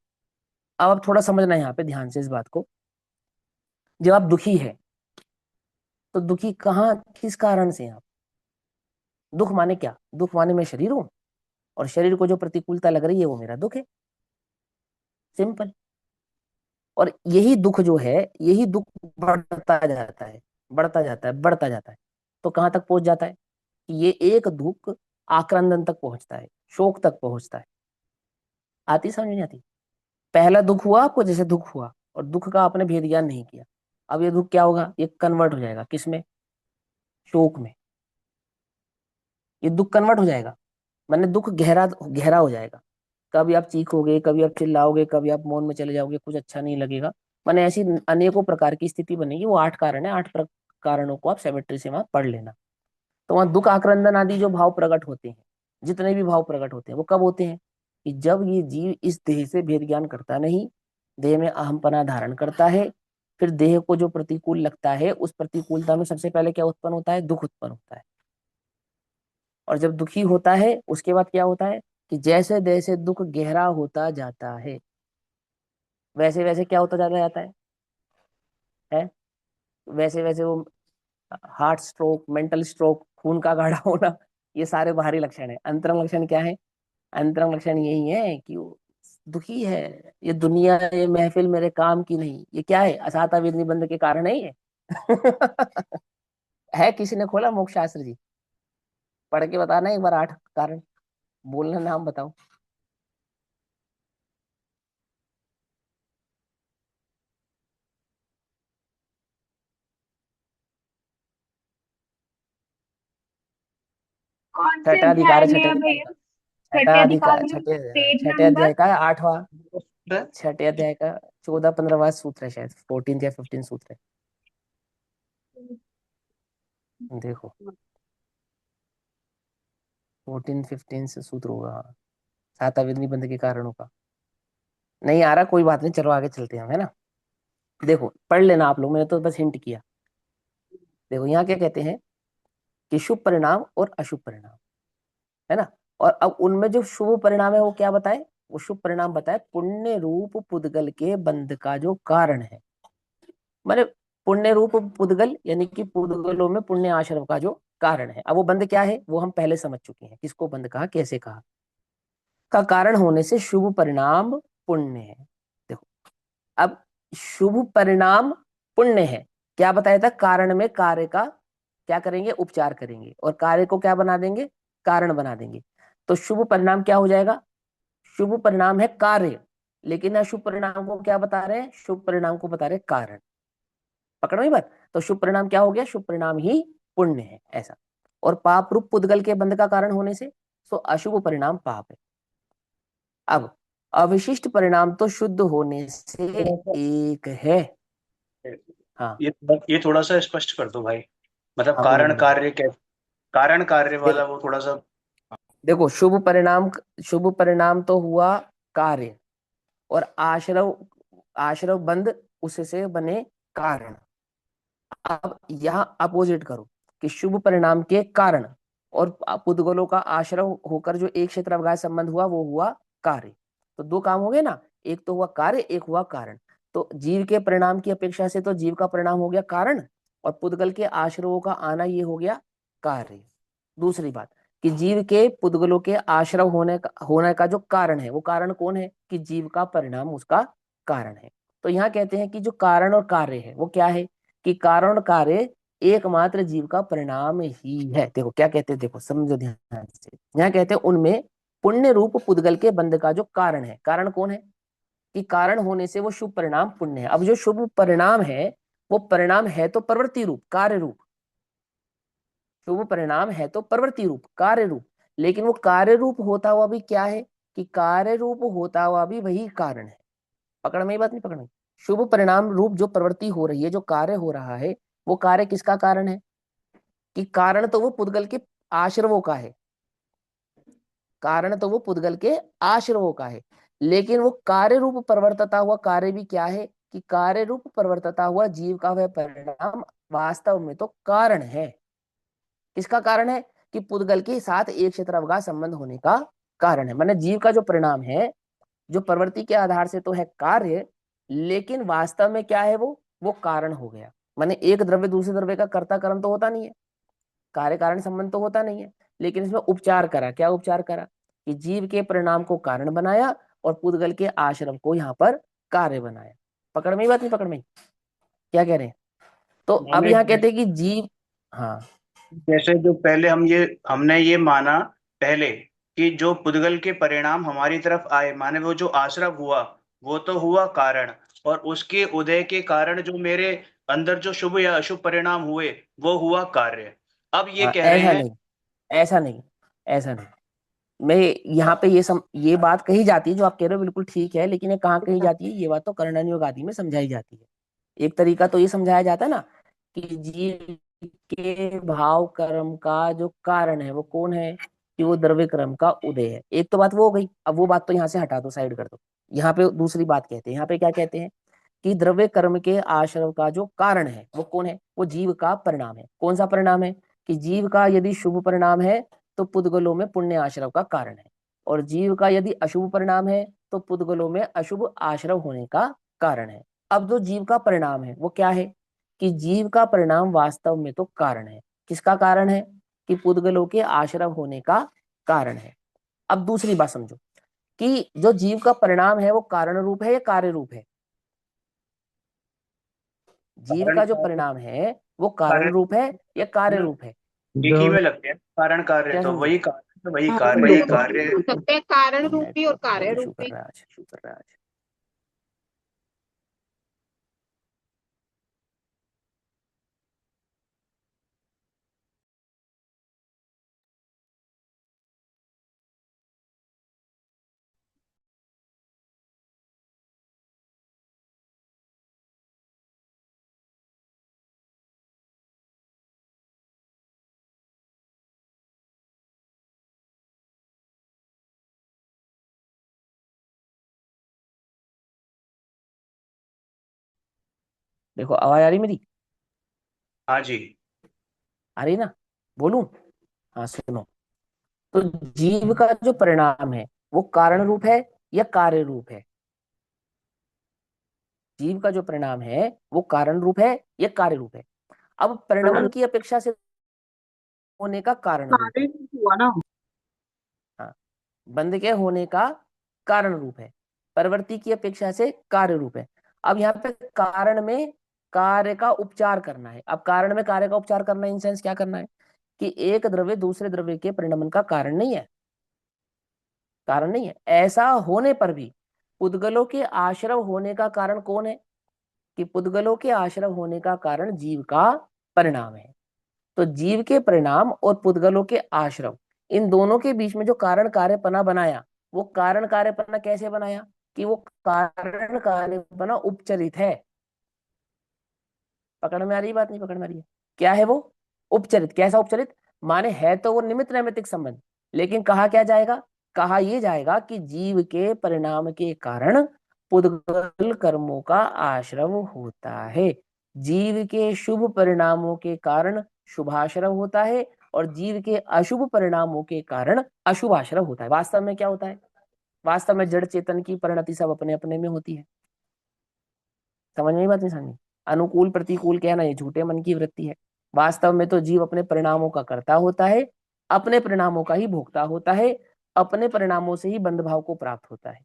अब आप थोड़ा समझना है यहाँ पे ध्यान से इस बात को। जब आप दुखी है, तो दुखी कहाँ किस कारण से हैं आप? दुख माने क्या? दुख माने मैं शरीर हूं, और शरीर को जो प्रतिकूलता लग रही है वो मेरा दुख है। सिंपल। और यही दुख जो है, यही दुख बढ़ता जाता है, बढ़ता जाता है, बढ़ता जाता है। तो कहाँ तक पहुंच जाता है? कि ये एक दुख आक्रंदन तक पहुंचता है, शोक तक पहुंचता है। आती समझ नहीं आती? पहला दुख हुआ आपको, जैसे दुख हुआ, और दुख का आपने भेद ज्ञान नहीं किया। अब ये दुख क्या होगा? ये कन्वर्ट हो जाएगा किसमें? शोक में। ये दुख कन्वर्ट हो जाएगा, मैंने दुख गहरा गहरा हो जाएगा। कभी आप चीखोगे, कभी आप चिल्लाओगे, कभी आप मौन में चले जाओगे, कुछ अच्छा नहीं लगेगा। मैंने ऐसी अनेकों प्रकार की स्थिति बनेगी। वो 8 कारण है, कारणों को आप सेमेट्री से वहां पढ़ लेना। तो वहां दुख आक्रंदन आदि जो भाव प्रकट होते हैं, जितने भी भाव प्रकट होते हैं, वो कब होते हैं? कि जब ये जीव इस देह से भेद ज्ञान करता नहीं, देह में अहमपना धारण करता है, फिर देह को जो प्रतिकूल लगता है, उस प्रतिकूलता में सबसे पहले क्या उत्पन्न होता है? दुख उत्पन्न होता है। और जब दुखी होता है, उसके बाद क्या होता है? कि जैसे जैसे दुख गहरा होता जाता है वैसे वैसे क्या होता जाता जाता है? वैसे वैसे वो हार्ट स्ट्रोक, मेंटल स्ट्रोक, खून का गाढ़ा होना, ये सारे बाहरी लक्षण है। अंतरंग लक्षण क्या है? अंतरंग लक्षण यही है कि वो दुखी है, ये दुनिया, ये महफिल मेरे काम की नहीं। ये क्या है? असाता विधि निबंध के कारण है ये। है, किसी ने खोला मोक्ष शास्त्र जी? पढ़ के बताना एक बार 8 कारण, बोलना, नाम बताओ। कौन से छठा अध्याय अधिकार है, में छठे है अधिकार भैया? का, छठा छठे अधिकार, अधिकार में छठे पेज छठे नंबर? अध्याय का 8वां, छठे अध्याय का 14-15वां सूत्र है, शायद 14 या 15 सूत्र है। देखो 14-15 से सूत्र होगा, हाँ। सात अवैध निबंध के कारणों का नहीं आ रहा, कोई बात नहीं, चलो आगे चलते हैं हम, है ना। देखो पढ़ लेना आप लोग, मैंने तो बस हिंट किया। देखो यहाँ क्या कहते हैं कि शुभ परिणाम और अशुभ परिणाम, है ना। और अब उनमें जो शुभ परिणाम है वो क्या बताए? वो शुभ परिणाम बताए पुण्य रूप पुद्गल के बंध का जो कारण है। माने पुण्य रूप पुद्गल यानी कि पुद्गलों में पुण्य आश्रम का जो कारण है। अब वो बंध क्या है वो हम पहले समझ चुके हैं, किसको बंध कहा, कैसे कहा। का कारण होने से शुभ परिणाम पुण्य है। देखो अब शुभ परिणाम पुण्य है, क्या बताया था? कारण में कार्य का क्या करेंगे? उपचार करेंगे, और कार्य को क्या बना देंगे? कारण बना देंगे। तो शुभ परिणाम क्या हो जाएगा? शुभ परिणाम है कार्य, लेकिन अशुभ परिणाम को क्या बता रहे हैं? शुभ परिणाम को बता रहे हैं कारण। पकड़ो ये बात। तो शुभ परिणाम क्या हो गया? शुभ परिणाम ही पुण्य है, ऐसा। और पाप रूप पुद्गल के बंध का कारण होने से तो अशुभ परिणाम पाप है। अब अविशिष्ट परिणाम तो शुद्ध होने से एक है। हाँ ये थोड़ा सा स्पष्ट कर दो भाई, मतलब हाँ, बोलो कारण बोलो। कार्य कैसे, कारण कार्य देखो वाला वो थोड़ा सा। देखो शुभ परिणाम तो हुआ कार्य, और आश्रव आश्रव बंध उससे बने कारण। अब यहाँ अपोजिट करो कि शुभ परिणाम के कारण और पुद्गलों का आश्रव होकर जो एक क्षेत्र अवगाह संबंध हुआ वो हुआ कार्य। तो दो काम हो गए ना, एक तो हुआ कार्य, एक हुआ कारण। तो जीव के परिणाम की अपेक्षा से तो जीव का परिणाम हो गया कारण, और पुद्गल के आश्रवों का आना ये हो गया कार्य। दूसरी बात कि जीव के पुद्गलों के आश्रव होने का जो कारण है, वो कारण कौन है? कि जीव का परिणाम उसका कारण है। तो यहाँ कहते हैं कि जो कारण और कार्य है वो क्या है? कि कारण और कार्य एकमात्र जीव का परिणाम ही है। देखो क्या कहते हैं, देखो समझो ध्यान से। यहाँ कहते हैं उनमें पुण्य रूप पुद्गल के बंध का जो कारण है, कारण कौन है? कि कारण होने से वो शुभ परिणाम पुण्य है। अब जो शुभ परिणाम है वो परिणाम है तो प्रवृत्ति रूप, कार्य रूप। शुभ परिणाम है तो प्रवृत्ति रूप, कार्य रूप, लेकिन वो कार्य रूप होता हुआ भी क्या है? कि कार्य रूप होता हुआ भी वही कारण है। पकड़ में ये बात नहीं पकड़ में? शुभ परिणाम रूप जो प्रवृत्ति हो रही है, जो कार्य हो रहा है, वो कार्य किसका कारण है? कि कारण तो वो पुद्गल के आश्रवों का है, कारण तो वो पुद्गल के आश्रवों का है, लेकिन वो कार्य रूप परिवर्तता हुआ कार्य भी क्या है? कि कार्य रूप परिवर्तता हुआ जीव का वह परिणाम वास्तव में तो कारण है। किसका कारण है? कि पुद्गल के साथ एक क्षेत्र अवगाह संबंध होने का कारण है। माने जीव का जो परिणाम है, जो प्रवृत्ति के आधार से तो है कार्य, लेकिन वास्तव में क्या है? वो कारण हो गया। माने एक द्रव्य दूसरे द्रव्य का कर्ता कर्म तो होता नहीं है, कार्य कारण संबंध तो होता नहीं है, लेकिन इसमें उपचार करा। क्या उपचार करा? कि जीव के परिणाम को कारण बनाया और पुद्गल के आश्रम को यहाँ पर कार्य बनाया। पकड़ में ही बात नहीं पकड़ में? क्या कह रहे हैं? तो अब मैंने यहाँ कहते हैं कि जीव, हाँ जैसे जो पहले हमने ये माना पहले कि जो पुद्गल के परिणाम हमारी तरफ आए, माने वो जो आश्रव हुआ वो तो हुआ कारण, और उसके उदय के कारण जो मेरे अंदर जो शुभ या अशुभ परिणाम हुए वो हुआ कार्य। अब ये हाँ, कह रहे ऐसा हैं। नहीं, ऐसा नहीं, ऐसा नहीं। मैं यहाँ पे ये बात कही जाती है जो आप कह रहे हो, बिल्कुल ठीक है, लेकिन ये कहाँ कही जाती है? ये बात तो कर्णयोग आदि में समझाई जाती है। एक तरीका तो ये समझाया जाता है ना कि जीव के भाव कर्म का जो कारण है वो कौन है? कि वो द्रव्य कर्म का उदय है। एक तो बात वो हो गई। अब वो बात तो यहाँ से हटा दो, साइड कर दो। यहाँ पे दूसरी बात कहते हैं, यहाँ पे क्या कहते हैं? कि द्रव्य कर्म के आश्रव का जो कारण है वो कौन है? वो जीव का परिणाम है। कौन सा परिणाम है? कि जीव का यदि शुभ परिणाम है तो पुद्गलों में पुण्य आश्रव का कारण है, और जीव का यदि अशुभ परिणाम है तो पुद्गलों में अशुभ आश्रव होने का कारण है। अब जो जीव का परिणाम है वो क्या है कि जीव का परिणाम वास्तव में तो कारण है। किसका कारण है कि पुद्गलों के आश्रव होने का कारण है। अब दूसरी बात समझो कि जो जीव का परिणाम है वो कारण रूप है या कार्य रूप है। जीव कारण का जो कार्य परिणाम है वो कारण कार्य रूप है या कार्य रूप है। एक ही में लगते हैं, कारण कार्य क्या तो समझे? वही कार्य तो वही हाँ, कार्य, ये दोनों कार्य हो सकते हैं, कारण रूपी और नेटवर्क कार्य बहुत इशू कर रूपी। रहा है आज, इशू कर रहा है आज। देखो आवाज आ रही मेरी? हाँ जी। आ रही ना? बोलूं? हाँ सुनो। तो जीव का जो परिणाम है वो कारण रूप है या कार्य रूप है? जीव का जो परिणाम है वो कारण रूप है या कार्य रूप है? अब परिणमन की अपेक्षा से होने का कारण रूप कार्य है। रूपी हुआ ना। हाँ, बंध के होने का कारण रूप है, प्रवृत्ति की अपेक्षा से कार्य रूप है। अब यहाँ पे कारण में कार्य का उपचार करना है। अब कारण में कार्य का उपचार करना इन सेंस क्या करना है कि एक द्रव्य दूसरे द्रव्य के परिणमन का कारण नहीं है, कारण नहीं है। ऐसा होने पर भी पुद्गलों के आश्रव होने का कारण कौन है कि पुद्गलों के आश्रव होने का कारण जीव का परिणाम है। तो जीव के परिणाम और पुद्गलों के आश्रव, इन दोनों के बीच में जो कारण कार्यपना बनाया, वो कारण कार्यपना कैसे बनाया कि वो कारण कार्यपना उपचरित है। पकड़ में आ रही बात? नहीं पकड़ में आ रही है? क्या है वो? उपचरित। कैसा उपचरित? माने है तो वो निमित्त नैमित्तिक संबंध, लेकिन कहा क्या जाएगा? कहा यह जाएगा कि जीव के परिणाम के कारण पुद्गल कर्मों का आश्रव होता है। जीव के शुभ परिणामों के कारण शुभाश्रव होता है और जीव के अशुभ परिणामों के कारण अशुभाश्रव होता है। वास्तव में क्या होता है? वास्तव में जड़ चेतन की परिणति सब अपने अपने में होती है। समझ में बात नहीं समझी? अनुकूल प्रतिकूल कहना ये झूठे मन की वृत्ति है। वास्तव में तो जीव अपने परिणामों का कर्ता होता है, अपने परिणामों का ही भोगता होता है, अपने परिणामों से ही बंध भाव को प्राप्त होता है।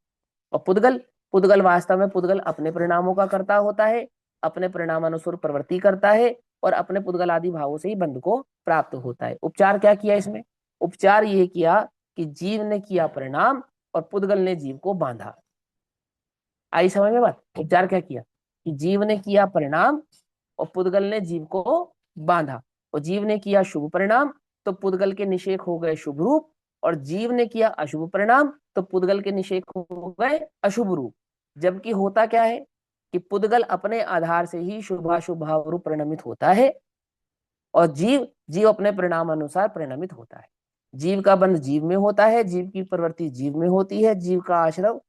और पुद्गल, पुद्गल वास्तव में पुद्गल अपने परिणामों का कर्ता होता है, अपने परिणाम अनुसार प्रवृत्ति करता है और अपने पुद्गल आदि भावों से ही बंध को प्राप्त होता है। उपचार क्या किया इसमें? उपचार ये किया कि जीव ने किया परिणाम और पुद्गल ने जीव को बांधा। आई समझ में बात? उपचार क्या किया कि जीव ने किया परिणाम और पुद्गल ने जीव को बांधा। और जीव ने किया शुभ परिणाम तो पुद्गल के निषेक हो गए शुभ रूप, और जीव ने किया अशुभ परिणाम तो पुद्गल के निषेक हो गए अशुभ रूप। जबकि होता क्या है कि पुद्गल अपने आधार से ही शुभाशुभ भाव रूप परिणमित होता है और जीव जीव अपने परिणाम अनुसार परिणमित होता है। जीव का बंध जीव में होता है, जीव की प्रवृत्ति जीव में होती है, जीव का आश्रव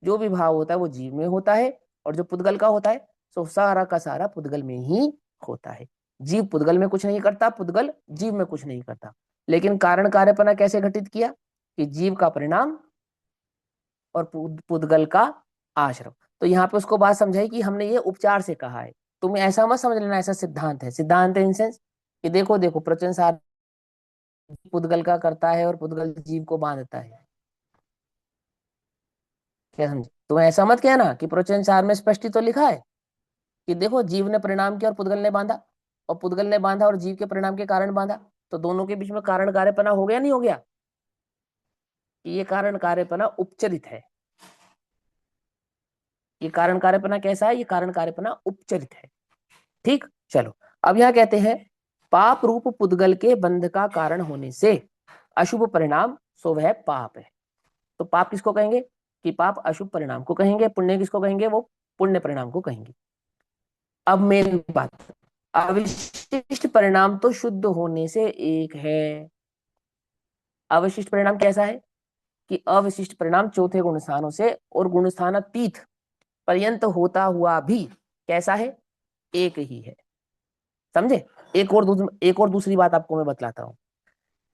जो भी भाव होता है वो जीव में होता है, और जो पुद्गल का होता है सो सारा का सारा पुद्गल में ही होता है। जीव पुद्गल में कुछ नहीं करता, पुद्गल जीव में कुछ नहीं करता। लेकिन कारण कार्यपना कैसे घटित किया कि जीव का परिणाम और पुद्गल का आश्रव। तो यहाँ पे उसको बात समझाई कि हमने ये उपचार से कहा है, तुम ऐसा मत समझ लेना ऐसा सिद्धांत है। सिद्धांत है इन सेंस कि देखो देखो प्रचन सार पुद्गल का करता है और पुद्गल जीव को बांधता है। क्या समझे? तुम ऐसा मत कहना कि प्रवचन सार में स्पष्ट ही तो लिखा है कि देखो जीव ने परिणाम किया और पुद्गल ने बांधा, और पुद्गल ने बांधा और जीव के परिणाम के कारण बांधा, तो दोनों के बीच में कारण कार्यपना हो गया नहीं हो गया? कि ये कारण कार्यपना उपचरित है। ये कारण कार्यपना कैसा है? ये कारण कार्यपना उपचरित है। ठीक, चलो अब यहां कहते हैं पाप रूप पुद्गल के बंध का कारण होने से अशुभ परिणाम सो वह पाप है। तो पाप किसको कहेंगे कि पाप अशुभ परिणाम को कहेंगे, पुण्य किसको कहेंगे? वो पुण्य परिणाम को कहेंगे। अब मेन बात, अविशिष्ट परिणाम तो शुद्ध होने से एक है। अविशिष्ट परिणाम कैसा है कि अविशिष्ट परिणाम चौथे गुण स्थानों से और गुण स्थानातीत पर्यंत होता हुआ भी कैसा है? एक ही है। समझे? एक और दूसरी बात आपको मैं बतलाता हूं।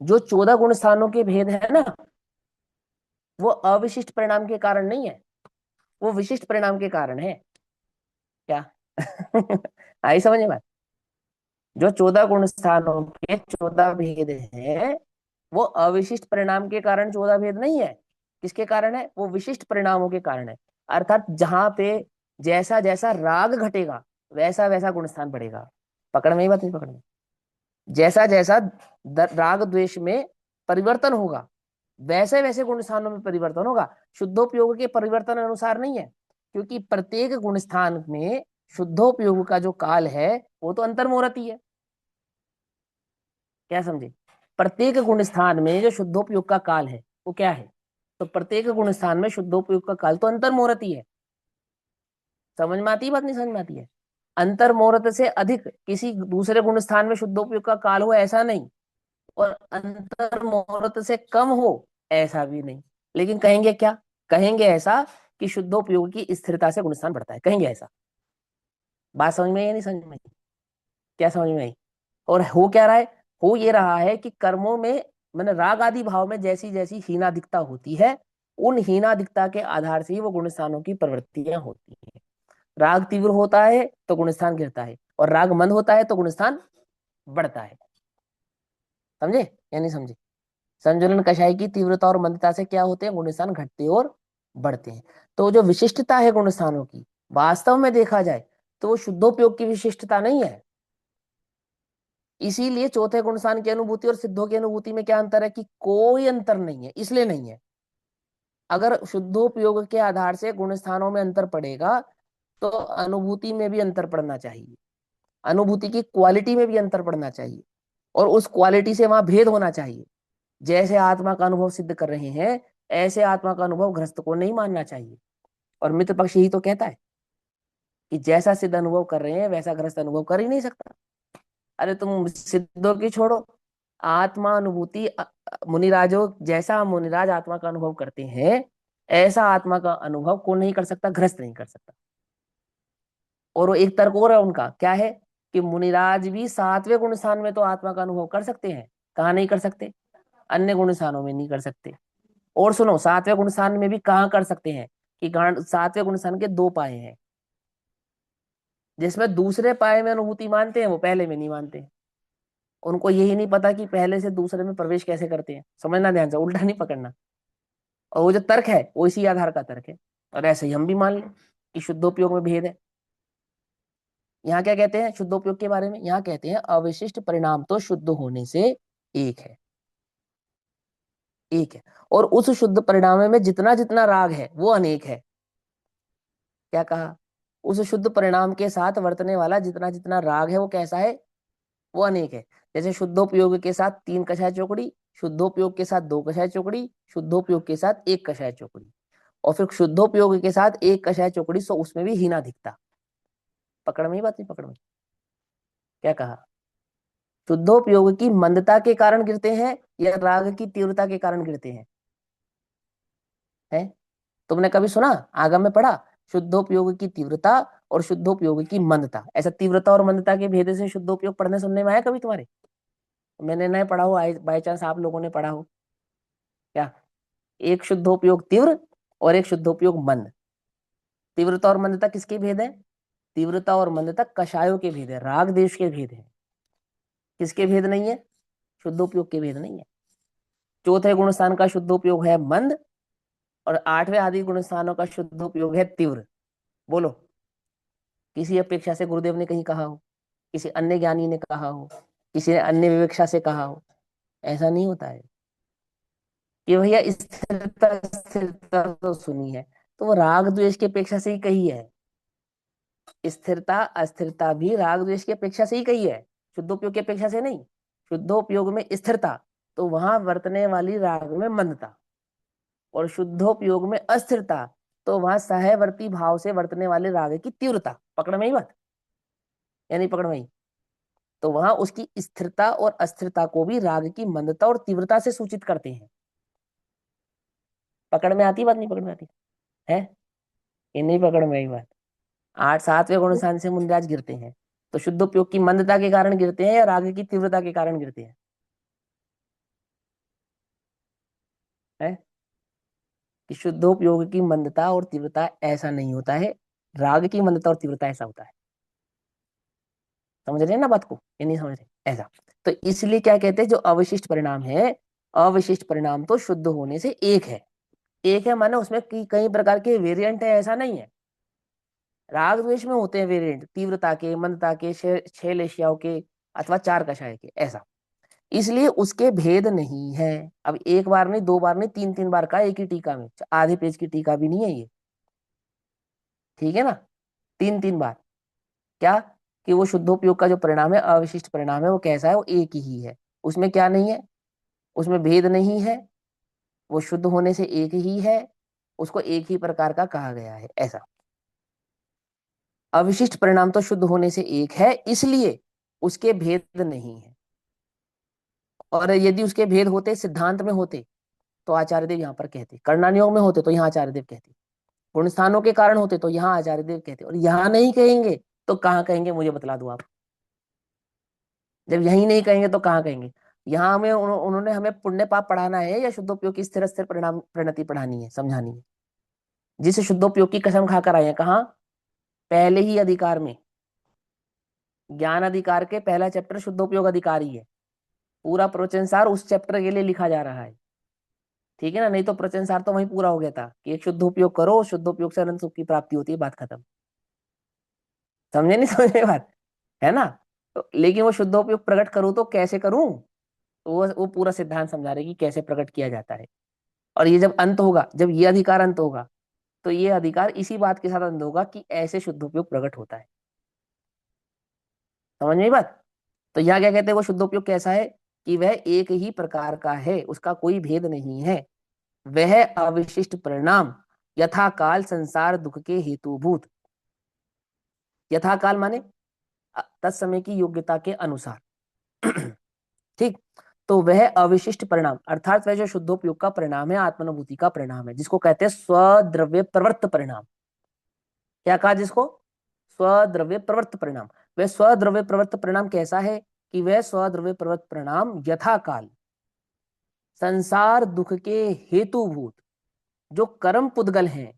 जो 14 गुण स्थानों के भेद है ना, वो अविशिष्ट परिणाम के कारण नहीं है, वो विशिष्ट परिणाम के कारण है। क्या आई समझ में बात? जो 14 गुण स्थानों के 14 भेद हैं, वो अविशिष्ट परिणाम के कारण 14 भेद नहीं है। किसके कारण है? वो विशिष्ट परिणामों के कारण है। अर्थात जहां पे जैसा जैसा राग घटेगा वैसा वैसा गुण स्थान बढ़ेगा। पकड़ में ही बात नहीं? पकड़ में जैसा जैसा राग द्वेष में परिवर्तन होगा वैसे वैसे गुण स्थानों में परिवर्तन होगा। शुद्धोपयोग के परिवर्तन अनुसार नहीं है, क्योंकि प्रत्येक गुण स्थान में शुद्धोपयोग का जो काल है वो तो अंतर्मुहूर्ती है। क्या समझे? प्रत्येक गुण स्थान में जो शुद्धोपयोग का काल है वो क्या है? तो प्रत्येक गुण स्थान में शुद्धोपयोग का काल तो अंतर्मुहूर्ती है। समझ में आती है बात? नहीं समझ में आती है? अंतर्मुहूर्त से अधिक किसी दूसरे गुण स्थान में शुद्धोपयोग का काल हो ऐसा नहीं, और अंतर्मुहूर्त से कम हो ऐसा भी नहीं। लेकिन कहेंगे क्या? कहेंगे ऐसा कि शुद्धोपयोग की स्थिरता से गुणस्थान बढ़ता है, कहेंगे ऐसा। बात समझ में आई या नहीं समझ में आई? क्या समझ में आई? और हो क्या रहा है? हो ये रहा है कि कर्मों में मैंने राग आदि भाव में जैसी जैसी हीनाधिकता होती है, उन हीनाधिकता के आधार से ही वो गुणस्थानों की प्रवृत्तियां होती हैं। राग तीव्र होता है तो गुणस्थान गिरता है, और राग मंद होता है तो गुणस्थान बढ़ता है। समझे या नहीं समझे? संजुलन कषाय की तीव्रता और मंदता से क्या होते हैं? गुणस्थान घटते और बढ़ते हैं। तो जो विशिष्टता है गुणस्थानों की, वास्तव में देखा जाए तो वो शुद्धोपयोग की विशिष्टता नहीं है। इसीलिए चौथे गुणस्थान की अनुभूति और सिद्धों की अनुभूति में क्या अंतर है? कि कोई अंतर नहीं है, इसलिए नहीं है। अगर शुद्धोपयोग के आधार से गुणस्थानों में अंतर पड़ेगा तो अनुभूति में भी अंतर पड़ना चाहिए, अनुभूति की क्वालिटी में भी अंतर पड़ना चाहिए, और उस क्वालिटी से वहां भेद होना चाहिए। जैसे आत्मा का अनुभव सिद्ध कर रहे हैं ऐसे आत्मा का अनुभव गृहस्थ को नहीं मानना चाहिए। और मित्र पक्ष यही तो कहता है कि जैसा सिद्ध अनुभव कर रहे हैं वैसा गृहस्थ अनुभव कर ही नहीं सकता। अरे तुम सिद्धों की छोड़ो, आत्मा अनुभूति मुनिराजो जैसा मुनिराज आत्मा का अनुभव करते हैं ऐसा आत्मा का अनुभव कौन नहीं कर सकता? गृहस्थ नहीं कर सकता। और वो एक तर्क और है उनका, क्या है? कि मुनिराज भी सातवें गुण स्थान में तो आत्मा का अनुभव कर सकते हैं, कहाँ नहीं कर सकते? अन्य गुण स्थानों में नहीं कर सकते। और सुनो, सातवें गुण स्थान में भी कहाँ कर सकते हैं? कि सातवें गुण स्थान के दो पाए हैं, जिसमें दूसरे पाए में अनुभूति मानते हैं वो पहले में नहीं मानते हैं। उनको यही नहीं पता कि पहले से दूसरे में प्रवेश कैसे करते हैं। समझना ध्यान से, उल्टा नहीं पकड़ना। और वो जो तर्क है वो इसी आधार का तर्क है, और ऐसे ही हम भी मान लें कि शुद्धोपयोग में भेद है। यहाँ क्या कहते हैं शुद्धोपयोग के बारे में? यहाँ कहते हैं अविशिष्ट परिणाम तो शुद्ध होने से एक है, एक है, और उस शुद्ध परिणाम में जितना जितना राग है वो अनेक है। क्या कहा? उस शुद्ध परिणाम के साथ वर्तने वाला जितना जितना राग है वो कैसा है? वो अनेक है। जैसे शुद्धोपयोग के साथ 3 कषाय चौकड़ी, शुद्धोपयोग के साथ 2 कषाय चौकड़ी, शुद्धोपयोग के साथ 1 कषाय चौकड़ी, और फिर शुद्धोपयोग के साथ 1 कषाय चौकड़ी, सो उसमें भी हीना दिखता। पकड़ में ही बात नहीं? पकड़ में? क्या कहा? शुद्धोपयोग की मंदता के कारण गिरते हैं या राग की तीव्रता के कारण गिरते हैं? है? तुमने कभी सुना, आगम में पढ़ा, शुद्धोपयोग की तीव्रता और शुद्धोपयोग की मंदता? ऐसा तीव्रता और मंदता के भेद से शुद्धोपयोग पढ़ने सुनने में आया कभी तुम्हारे? मैंने नहीं पढ़ा हो, बाई चांस आप लोगों ने पढ़ा हो क्या? एक शुद्धोपयोग तीव्र और एक शुद्धोपयोग मंद। तीव्रता और मंदता किसके भेद है? तीव्रता और मंदता कषायों के भेद है, राग देश के भेद है। किसके भेद नहीं है? शुद्धोपयोग के भेद नहीं है। चौथे गुण स्थान का शुद्धोपयोग है मंद, और 8वें आदि गुण स्थानों का शुद्धोपयोग है तीव्र। बोलो, किसी अपेक्षा से गुरुदेव ने कहीं कहा हो, किसी अन्य ज्ञानी ने कहा हो, किसी ने अन्य विवेक्षा से कहा हो? ऐसा नहीं होता है कि भैया स्थिरता स्थिरता तो सुनी है, तो वो राग द्वेष की अपेक्षा से ही कही है। स्थिरता अस्थिरता भी राग द्वेष की अपेक्षा से ही कही है, शुद्धोपयोग की अपेक्षा से नहीं। शुद्धोपयोग में स्थिरता तो वहां वर्तने वाली राग में मंदता, और शुद्धोपयोग में अस्थिरता तो वहां सहवर्ती भाव से वर्तने वाले राग की तीव्रता। पकड़ में ही बात? यानी पकड़ में ही? तो वहां उसकी स्थिरता और अस्थिरता को भी राग की मंदता और तीव्रता से सूचित करते हैं। पकड़ में आती बात? नहीं पकड़ में आती है? ये नहीं पकड़ में आई बात? 8 7वें गुण स्थान से मुंजाज गिरते हैं तो शुद्धोपयोग की मंदता के कारण गिरते हैं या राग की तीव्रता के कारण गिरते हैं? है? कि शुद्धोपयोग की मंदता और तीव्रता ऐसा नहीं होता है, राग की मंदता और तीव्रता ऐसा होता है। समझ रहे हैं ना बात को, ये नहीं समझ रहे ऐसा। तो इसलिए क्या कहते हैं, जो अवशिष्ट परिणाम है, अवशिष्ट परिणाम तो शुद्ध होने से एक है। एक है माने उसमें कई प्रकार के वेरिएंट है, ऐसा नहीं है। राग द्वेष में होते हैं वेरिएंट, तीव्रता के, मंदता के, छह लेशियाओं के, अथवा चार कषाय के, ऐसा। इसलिए उसके भेद नहीं है। अब एक बार नहीं, दो बार नहीं, तीन तीन बार का एक ही टीका में, आधे पेज की टीका भी नहीं है ये, ठीक है ना। तीन तीन बार क्या, कि वो शुद्धोपयोग का जो परिणाम है, अविशिष्ट परिणाम है, वो कैसा है, वो एक ही है। उसमें क्या नहीं है, उसमें भेद नहीं है, वो शुद्ध होने से एक ही है, उसको एक ही प्रकार का कहा गया है, ऐसा। अविशिष्ट परिणाम तो शुद्ध होने से एक है, इसलिए उसके भेद नहीं है। और यदि उसके भेद होते, सिद्धांत में होते, तो आचार्य देव यहाँ पर कहते, कर्णानियोग में होते तो यहाँ आचार्य देव कहते, गुण स्थानों के कारण होते तो यहाँ आचार्य देव कहते, और यहाँ नहीं कहेंगे तो कहाँ कहेंगे, मुझे बतला दो आप। जब यही नहीं कहेंगे तो कहाँ कहेंगे। यहाँ हमें उन्होंने हमें पुण्य पाप पढ़ाना है या शुद्धोपयोग की स्थिर स्थिर परिणाम परिणति पढ़ानी है, समझानी है। जिस शुद्धोपयोग की कसम खाकर आए हैं, कहाँ, पहले ही अधिकार में, ज्ञान अधिकार के पहला चैप्टर शुद्धोपयोग अधिकार ही है। पूरा प्रवचन सार उस चैप्टर के लिए लिखा जा रहा है, ठीक है ना। नहीं तो प्रवचन सार तो वहीं पूरा हो गया था कि एक शुद्ध उपयोग करो, शुद्ध उपयोग से अनंत सुख की प्राप्ति होती है, बात खत्म। समझे नहीं समझे बात, है ना। तो लेकिन वो शुद्धोपयोग प्रकट करूं तो कैसे करूं, तो वो पूरा सिद्धांत समझा रहे कि कैसे प्रकट किया जाता है। और ये जब अंत होगा, जब ये अधिकार अंत होगा, तो ये अधिकार इसी बात के साथ अंत होगा कि ऐसे शुद्धोपयोग प्रकट होता है। समझ में बात। तो यहाँ क्या कहते हैं, वो शुद्धोपयोग कैसा है, कि वह एक ही प्रकार का है, उसका कोई भेद नहीं है। वह अविशिष्ट परिणाम यथा काल संसार दुख के हेतुभूत, यथा काल माने तत्समय की योग्यता के अनुसार, ठीक। तो वह अविशिष्ट परिणाम अर्थात वह जो शुद्धोपयोग का परिणाम है, आत्मानुभूति का परिणाम है, जिसको कहते हैं स्वद्रव्य प्रवृत्त परिणाम। क्या कहा जिसको, स्वद्रव्य प्रवृत्त परिणाम। वह स्वद्रव्य प्रवृत्त परिणाम कैसा है, कि वह स्वद्रव्य प्रवृत्त परिणाम यथा काल संसार दुख के हेतुभूत, जो कर्म पुद्गल हैं,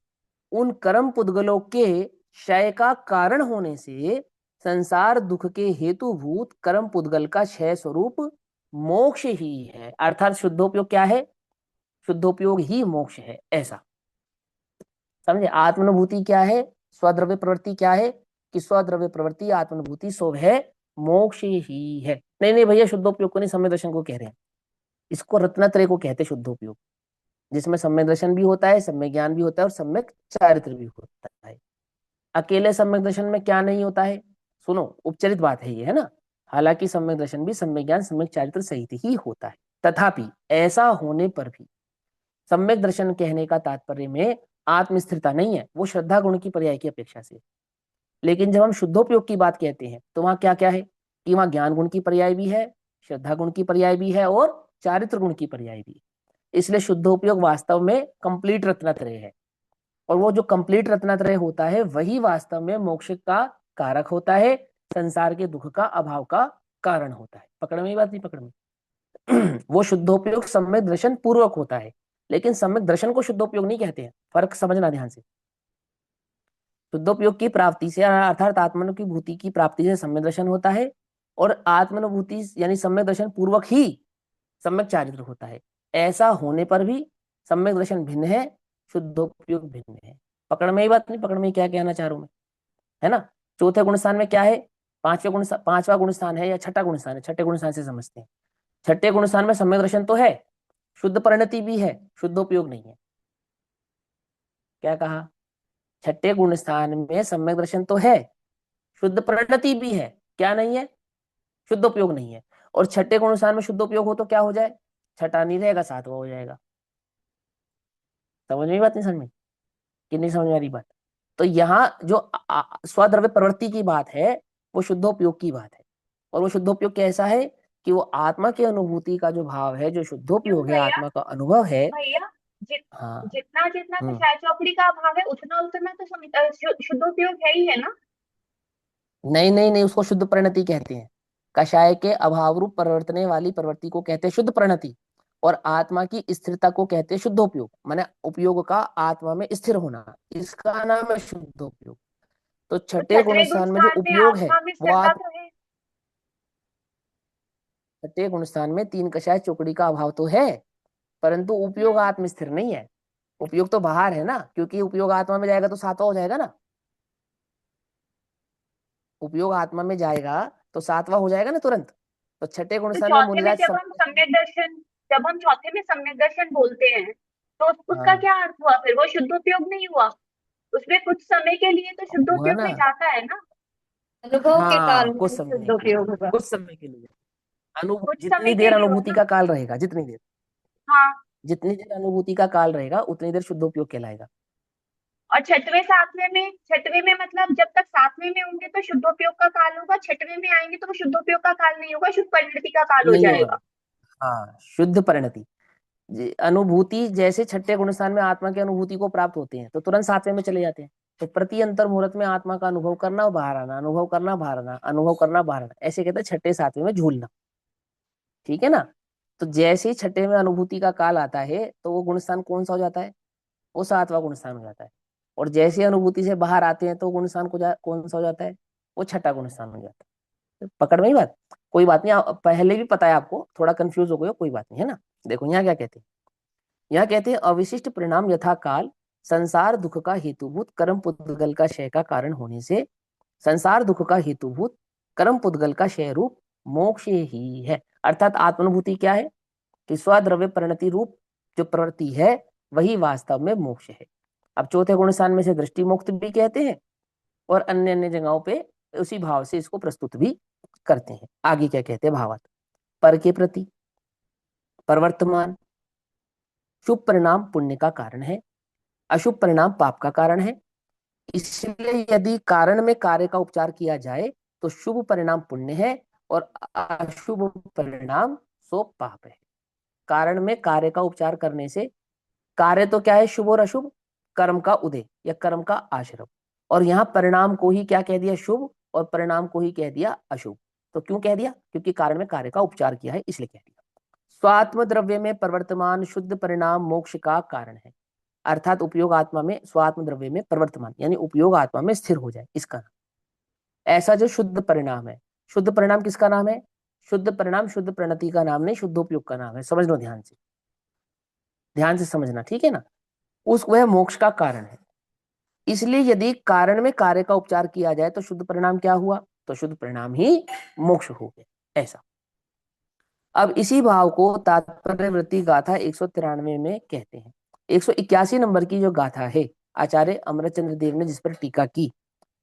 उन कर्म पुद्गलों के क्षय का कारण होने से संसार दुख के हेतुभूत कर्म पुद्गल का क्षय स्वरूप मोक्ष ही है। अर्थात शुद्धोपयोग क्या है, शुद्धोपयोग ही मोक्ष है, ऐसा समझे। आत्मानुभूति क्या है, स्वद्रव्य प्रवृत्ति क्या है, कि स्वद्रव्य प्रवृत्ति आत्मानुभूति सो है मोक्ष ही है। नहीं नहीं भैया, शुद्धोपयोग को नहीं, सम्यक दर्शन को कह रहे हैं। इसको रत्नत्रय को कहते हैं शुद्धोपयोग, जिसमें सम्यक दर्शन भी होता है, सम्यक ज्ञान भी होता है, और सम्यक चारित्र भी होता है। अकेले सम्यक दर्शन में क्या नहीं होता है, सुनो, उपचरित बात है ये, है ना। हालांकि सम्यक दर्शन भी सम्यक ज्ञान सम्यक चारित्र सहित ही होता है, तथापि ऐसा होने पर भी सम्यक दर्शन कहने का तात्पर्य में आत्मस्थिरता नहीं है, वो श्रद्धा गुण की पर्याय की अपेक्षा से। लेकिन जब हम शुद्धोपयोग की बात कहते हैं तो वहां क्या क्या है, कि वहां ज्ञान गुण की पर्याय भी है, श्रद्धा गुण की पर्याय भी है, और चारित्र गुण की पर्याय भी है। इसलिए शुद्धोपयोग वास्तव में कंप्लीट रत्नत्रय है, और वो जो कंप्लीट रत्नत्रय होता है वही वास्तव में मोक्ष का कारक होता है, संसार के दुख का अभाव का कारण होता है। पकड़ में, बात नहीं पकड़ में। वो शुद्धोपयोग सम्यक दर्शन पूर्वक होता है, लेकिन सम्यक दर्शन को शुद्धोपयोग नहीं कहते हैं, फर्क समझना ध्यान से। शुद्धोपयोग की प्राप्ति से अर्थात आत्मानुभूति की प्राप्ति से सम्यक दर्शन होता है, और आत्मानुभूति यानी सम्यक दर्शन पूर्वक ही सम्यक चारित्र होता है। ऐसा होने पर भी सम्यक दर्शन भिन्न है, शुद्धोपयोग भिन्न है। पकड़ में ही बात नहीं, पकड़ में क्या कहना चाह रहा हूं मैं, है ना। चौथे गुण स्थान में क्या है, पांचवा गुण स्थान है या छठा गुण स्थान है, छठे गुण स्थान से समझते हैं। छठे गुण स्थान में सम्यक दर्शन तो है, शुद्ध परिणति भी है, शुद्धोपयोग नहीं है। क्या कहा, छठे गुण स्थान में सम्यक दर्शन तो है, शुद्ध परिणति भी है, क्या नहीं है, शुद्धोपयोग नहीं है। और छठे गुण स्थान में शुद्धोपयोग हो तो क्या हो जाए, छठा नहीं रहेगा, सातवां हो जाएगा। समझ में बात नहीं, समझ में कि नहीं समझ में आ रही बात। तो यहाँ जो स्वद्रव्य प्रवृत्ति की बात है वो शुद्धोपयोग की बात है, और वो शुद्धोपयोग कैसा है, कि वो आत्मा की अनुभूति का जो भाव है, जो क्यों शुद्धोपयोग है, भैया, आत्मा का अनुभव है। भैया जित हाँ। जितना जितना हम्म। कषाय चौकड़ी का अभाव है, उतना उतना तो शुद्धोपयोग है ही, है ना। नहीं नहीं नहीं, उसको शुद्ध परिणति कहते हैं। कषाय के अभाव रूप परिवर्तने वाली प्रवृत्ति को कहते हैं शुद्ध परिणति, और आत्मा की स्थिरता को कहते हैं शुद्धोपयोग, माने उपयोग का आत्मा में स्थिर होना, इसका नाम है शुद्धोपयोग। तो तो छठे गुण छठवें गुण स्थान में जो स्थान में उपयोग है आत्मा में वो स्थिरता तो है। छठे गुण स्थान में तीन कषाय चौकड़ी का अभाव तो है, परंतु उपयोग आत्म स्थिर नहीं है। उपयोग तो बाहर है ना, क्योंकि उपयोग आत्मा में जाएगा तो सातवां हो जाएगा ना। उपयोग आत्मा में जाएगा तो सातवां हो जाएगा ना तुरंत। तो छठे गुण तो स्थान में चौथे में मुनिराज जब हम चौथे में सम्यक दर्शन बोलते हैं तो उसका हाँ क्या अर्थ हुआ? फिर वो शुद्धोपयोग नहीं हुआ? उसमें कुछ समय के लिए तो हुआ शुद्धोपयोग ना। में जाता है ना। अनुभव के काल हाँ में कुछ समय शुद्ध के लिए, उपयोग होगा। कुछ समय के लिए कुछ समय जितनी के देर लिए अनुभूति होगा। का काल रहेगा, जितनी देर, हाँ। जितनी देर अनुभूति का काल रहेगा उतनी देर शुद्धोपयोग कहलाएगा। और छठवें में मतलब जब तक सातवें में होंगे तो शुद्धोपयोग का काल होगा, छठवें में आएंगे तो वो शुद्धोपयोग का काल नहीं होगा, शुद्ध परिणति का काल हो नहीं होगा। जाएगा। हाँ शुद्ध परिणति, अनुभूति जैसे छठे गुण स्थान में आत्मा की अनुभूति को प्राप्त होते हैं तो तुरंत सातवें में चले जाते हैं। तो प्रति अंतर मुहूर्त में आत्मा का अनुभव करना और बाहर आना, अनुभव करना बाहर आना, अनुभव करना बाहर आना, ऐसे कहते हैं छठे सातवें में झूलना। ठीक है ना। तो जैसे ही छठे में अनुभूति का काल आता है तो वो गुण स्थान कौन सा हो जाता है? वो सातवां गुण स्थान हो जाता है। और जैसे अनुभूति से बाहर आते हैं तो गुण स्थान कौन सा हो जाता है? वो छठा गुण स्थान हो जाता है। पकड़ में ही बात? कोई बात नहीं, पहले भी पता है आपको, थोड़ा कंफ्यूज हो गए हो, कोई बात नहीं है ना। देखो यहाँ क्या कहते हैं, यहाँ कहते हैं अविशिष्ट परिणाम यथा काल संसार दुख का हेतुभूत कर्म पुद्गल का क्षय का कारण होने से संसार दुख का हेतुभूत कर्म पुद्गल का क्षय रूप मोक्ष ही है। अर्थात आत्मानुभूति क्या है कि स्वद्रव्य परिणति रूप जो प्रवृत्ति है वही वास्तव में मोक्ष है। अब चौथे गुण स्थान में से दृष्टि मुक्त भी कहते हैं और अन्य अन्य जगहों पे उसी भाव से इसको प्रस्तुत भी करते हैं। आगे क्या कहते हैं भावार्थ, पर के प्रति प्रवर्तमान शुभ परिणाम पुण्य का कारण है, अशुभ परिणाम पाप का कारण है। इसलिए यदि कारण में कार्य का उपचार किया जाए तो शुभ परिणाम पुण्य है और अशुभ परिणाम सो पाप है। कारण में कार्य का उपचार करने से, कार्य तो क्या है? शुभ और अशुभ, कर्म का उदय या कर्म का आश्रव, और यहाँ परिणाम को ही क्या कह दिया? शुभ, और परिणाम को ही कह दिया अशुभ। तो क्यों कह दिया? क्योंकि कारण में कार्य का उपचार किया है इसलिए कह दिया। स्वात्म द्रव्य में प्रवर्तमान शुद्ध परिणाम मोक्ष का कारण है। अर्थात उपयोग आत्मा में स्वात्म द्रव्य में प्रवर्तमान यानी उपयोग आत्मा में स्थिर हो जाए, इसका नाम ऐसा जो शुद्ध परिणाम है। शुद्ध परिणाम किसका नाम है? शुद्ध परिणाम शुद्ध प्रणति का नाम नहीं, शुद्धोपयोग का नाम है। समझ लो ध्यान से, ध्यान से समझना, ठीक है ना। उस वह मोक्ष का कारण है। इसलिए यदि कारण में कार्य का उपचार किया जाए तो शुद्ध परिणाम क्या हुआ? तो शुद्ध परिणाम ही मोक्ष हो गया, ऐसा। अब इसी भाव को तात्पर्य वृत्ति गाथा 193 में कहते हैं। 181 नंबर की जो गाथा है आचार्य अमरचंद्र देव ने जिस पर टीका की,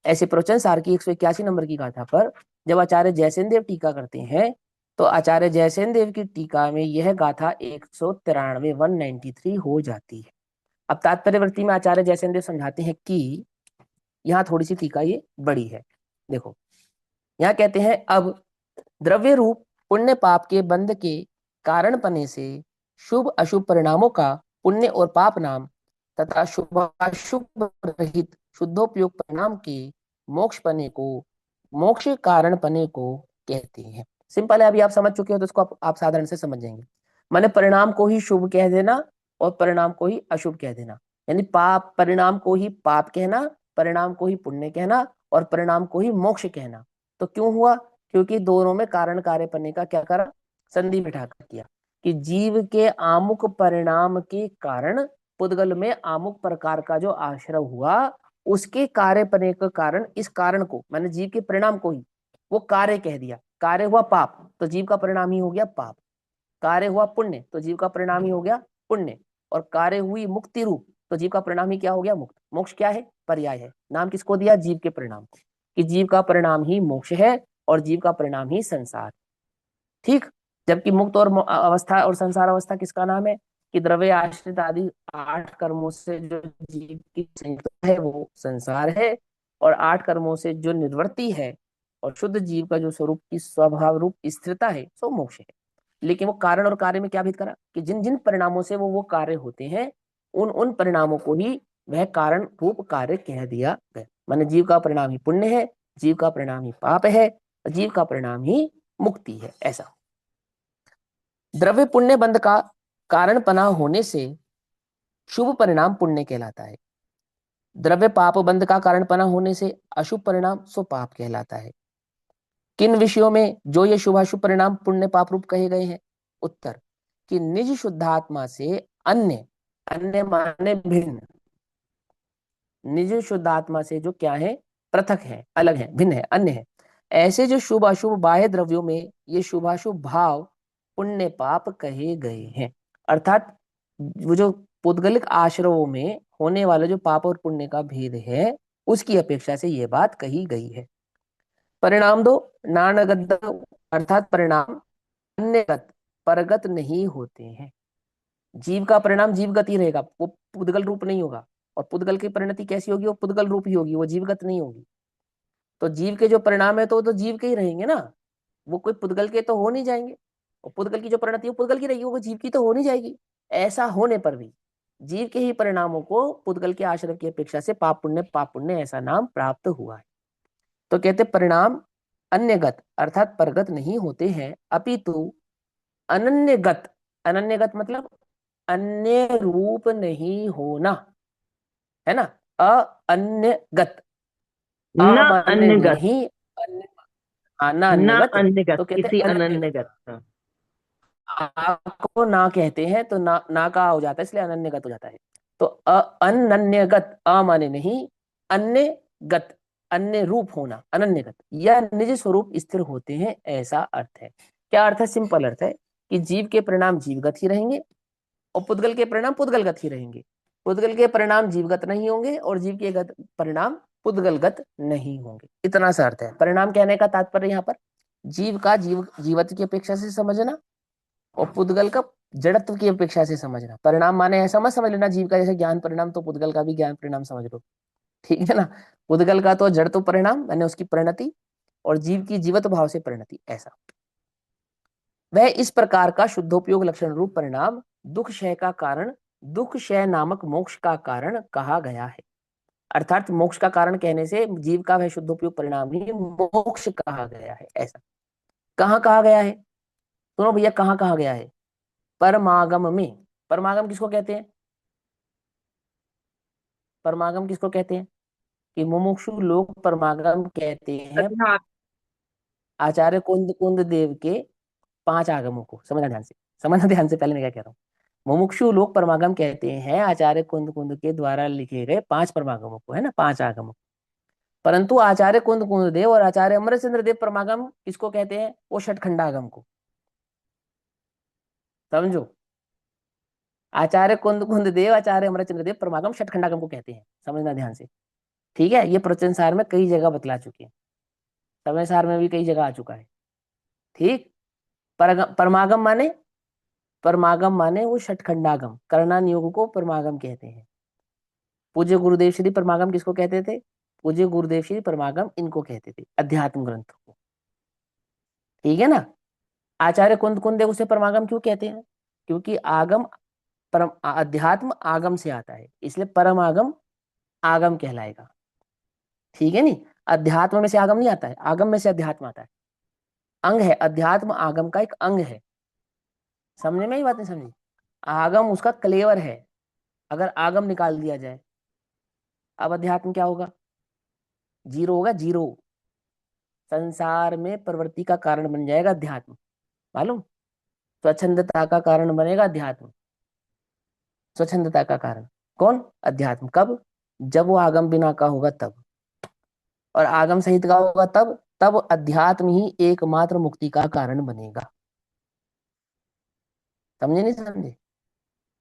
ऐसे प्रवचन सार की 181 नंबर की गाथा पर जब आचार्य जयसेन देव टीका करते हैं तो आचार्य जयसेन देव की टीका में यह गाथा 193 हो जाती है। अब तात्पर्य वृत्ति में आचार्य जयसेन देव समझाते हैं कि यहाँ थोड़ी सी टीका ये बड़ी है। देखो यहाँ कहते हैं, अब द्रव्य रूप पुण्य पाप के बंध के कारण पने से शुभ अशुभ परिणामों का पुण्य और पाप नाम तथा शुभ अशुभ रहित शुद्धोपयोग परिणाम के मोक्ष पने को, मोक्ष कारण पने को कहते हैं। सिंपल है, अभी आप समझ चुके हो तो इसको आप साधारण से समझ जाएंगे। माने परिणाम को ही शुभ कह देना और परिणाम को ही अशुभ कह देना, यानी पाप परिणाम को ही पाप कहना, परिणाम को ही पुण्य कहना और परिणाम को ही मोक्ष कहना। तो क्यों हुआ? क्योंकि दोनों में कारण कार्य पन्ने का क्या करा? संधि बिठाकर किया कि जीव के आमुक परिणाम के कारण पुद्गल में आमुक प्रकार का जो आश्रव हुआ उसके कार्य पने का कारण, इस कारण को मैंने जीव के परिणाम को ही वो कार्य कह दिया। कार्य हुआ पाप तो जीव का परिणाम ही हो गया पाप, कार्य हुआ पुण्य तो जीव का परिणाम ही हो गया पुण्य, और कार्य हुई मुक्ति रूप तो जीव का परिणाम ही क्या हो गया? मुक्त। मोक्ष क्या है? पर्याय है। नाम किसको दिया? जीव के परिणाम को, कि जीव का परिणाम ही मोक्ष है और जीव का परिणाम ही संसार। ठीक। जबकि मुक्त और अवस्था और संसार अवस्था किसका नाम है? कि द्रव्य आश्रित आदि 8 कर्मों से जो जीव की संयुक्त है वो संसार है, और 8 कर्मों से जो निवृत्ति है और शुद्ध जीव का जो स्वरूप की स्वभाव रूप स्थिरता है सो मोक्ष है। लेकिन वो कारण और कार्य में क्या भेद करा कि जिन जिन परिणामों से वो कार्य होते हैं उन उन परिणामों को ही वह कारण रूप कार्य कह दिया गया। माने जीव का परिणाम ही पुण्य है, जीव का परिणाम ही पाप है, जीव का परिणाम ही मुक्ति है, ऐसा। द्रव्य पुण्य बंध का कारणपना होने से शुभ परिणाम पुण्य कहलाता है। द्रव्य पाप बंध का कारणपना होने से अशुभ परिणाम सो पाप कहलाता है। किन विषयों में जो ये शुभाशुभ परिणाम पुण्य पाप रूप कहे गए हैं? उत्तर, कि निज शुद्धात्मा से अन्य, अन्य माने भिन्न, निज शुद्धात्मा से जो क्या है, पृथक है, अलग है, भिन्न है, अन्य है, ऐसे जो शुभ अशुभ बाह्य द्रव्यों में ये शुभाशुभ भाव पुण्य पाप कहे गए हैं। अर्थात वो जो पौद्गलिक आश्रवों में होने वाला जो पाप और पुण्य का भेद है, उसकी अपेक्षा से ये बात कही गई है। परिणाम दो नानगत, अर्थात परिणाम अन्यगत, परगत नहीं होते हैं। जीव का परिणाम जीवगत ही रहेगा, वो पुद्गल रूप नहीं होगा। और पुद्गल की परिणति कैसी होगी? वो पुद्गल रूप ही होगी, वो जीवगत नहीं होगी। तो जीव के जो परिणाम है तो वो तो जीव के ही रहेंगे ना, वो कोई पुद्गल के तो हो नहीं जाएंगे। और पुद्गल की जो परिणति है वो पुद्गल की रहेगी, वो जीव की तो हो नहीं जाएगी। ऐसा होने पर भी जीव के ही परिणामों को पुद्गल के आश्रम की अपेक्षा से पाप पुण्य ऐसा नाम प्राप्त हुआ है। तो कहते परिणाम अन्यगत अर्थात परगत नहीं होते हैं, अपितु अनन्यगत, अनन्यगत मतलब अन्य रूप नहीं होना, है ना। अन्यगत, न अमान्य अन्यगत, नहीं, अन्य आना न अन्यगत। अन्यगत, तो कहते किसी अनन्यगत, अनन्यगत। हाँ। आपको ना कहते हैं तो ना का हो जाता है, इसलिए अनन्यगत हो जाता है। तो अनन्यगत, अ माने नहीं, अन्य गत, अन्य रूप होना, अनन्यगत, या निज स्वरूप स्थिर होते हैं, ऐसा अर्थ है। क्या अर्थ है? सिंपल अर्थ है कि जीव के परिणाम जीवगत ही रहेंगे और पुद्गल के परिणाम पुद्गलगत ही रहेंगे। पुद्गल के परिणाम जीवगत नहीं होंगे और जीव के परिणाम पुद्गलगत नहीं होंगे। इतना सा अर्थ है। परिणाम कहने का तात्पर्य यहाँ पर जीव का जीवत्व की अपेक्षा से समझना और पुद्गल का जड़त्व की अपेक्षा से समझना। परिणाम माने ऐसा मत समझ लेना जीव का जैसे ज्ञान परिणाम, तो पुद्गल का भी ज्ञान परिणाम समझ लो, ठीक है ना। पुद्गल का तो जड़त्व परिणाम यानी उसकी परिणति, और जीव की जीवत भाव से परिणति, ऐसा। वह इस प्रकार का शुद्धोपयोग लक्षण रूप परिणाम दुख क्षय का कारण, दुख क्षय नामक मोक्ष का कारण कहा गया है। अर्थात मोक्ष का कारण कहने से जीव का वह शुद्धोपयोग परिणाम ही मोक्ष कहा गया है, ऐसा। कहाँ कहा गया है? सुनो भैया, कहाँ कहा गया है? परमागम में। परमागम किसको कहते हैं? परमागम किसको कहते हैं? कि मुमुक्षु लोग परमागम कहते हैं अध्यात्म। आचार्य कुंद कुंद देव के 5 आगमों को। समझना ध्यान से, समझना ध्यान से, पहले मैं क्या कह रहा हूँ। मुमुक्षु लोग परमागम कहते हैं आचार्य कुंद कुंद के द्वारा लिखे गए 5 परमागमों को, है ना, 5 आगमों। परंतु आचार्य कुंद कुंद देव और आचार्य अमरचंद्र देव परमागम किसको कहते हैं? वो षटखंडागम को। समझो, आचार्य कुंद कुंद देव, आचार्य अमरचंद्र देव परमागम षटखंडागम को कहते हैं। समझना ध्यान से, ठीक है। ये प्रवचन सार में कई जगह बतला चुके हैं, समय सार में भी कई जगह आ चुका है, ठीक। परमागम माने, परमागम माने वो षटखंडागम, करणान योग को परमागम कहते हैं। पूज्य गुरुदेव श्री परमागम किसको कहते थे? पूज्य गुरुदेव श्री परमागम इनको कहते थे, अध्यात्म ग्रंथों को, ठीक है ना। आचार्य कुंद कुंद देव उसे परमागम क्यों कहते हैं? क्योंकि आगम, परम अध्यात्म आगम से आता है, इसलिए परम आगम आगम कहलाएगा, ठीक है नी। अध्यात्म में से आगम नहीं आता है, आगम में से अध्यात्म आता है, अंग है। अध्यात्म आगम का एक अंग है। समझे में ही बात नहीं समझी? आगम उसका क्लेवर है। अगर आगम निकाल दिया जाए, अब अध्यात्म क्या होगा? जीरो होगा, जीरो। संसार में प्रवृत्ति का कारण बन जाएगा अध्यात्म, मालूम। स्वच्छंदता का कारण बनेगा अध्यात्म, स्वच्छंदता का कारण कौन? अध्यात्म। कब? जब वो आगम बिना का होगा तब, और आगम सहित का होगा तब। तब अध्यात्म ही एकमात्र मुक्ति का कारण बनेगा। समझे नहीं समझे?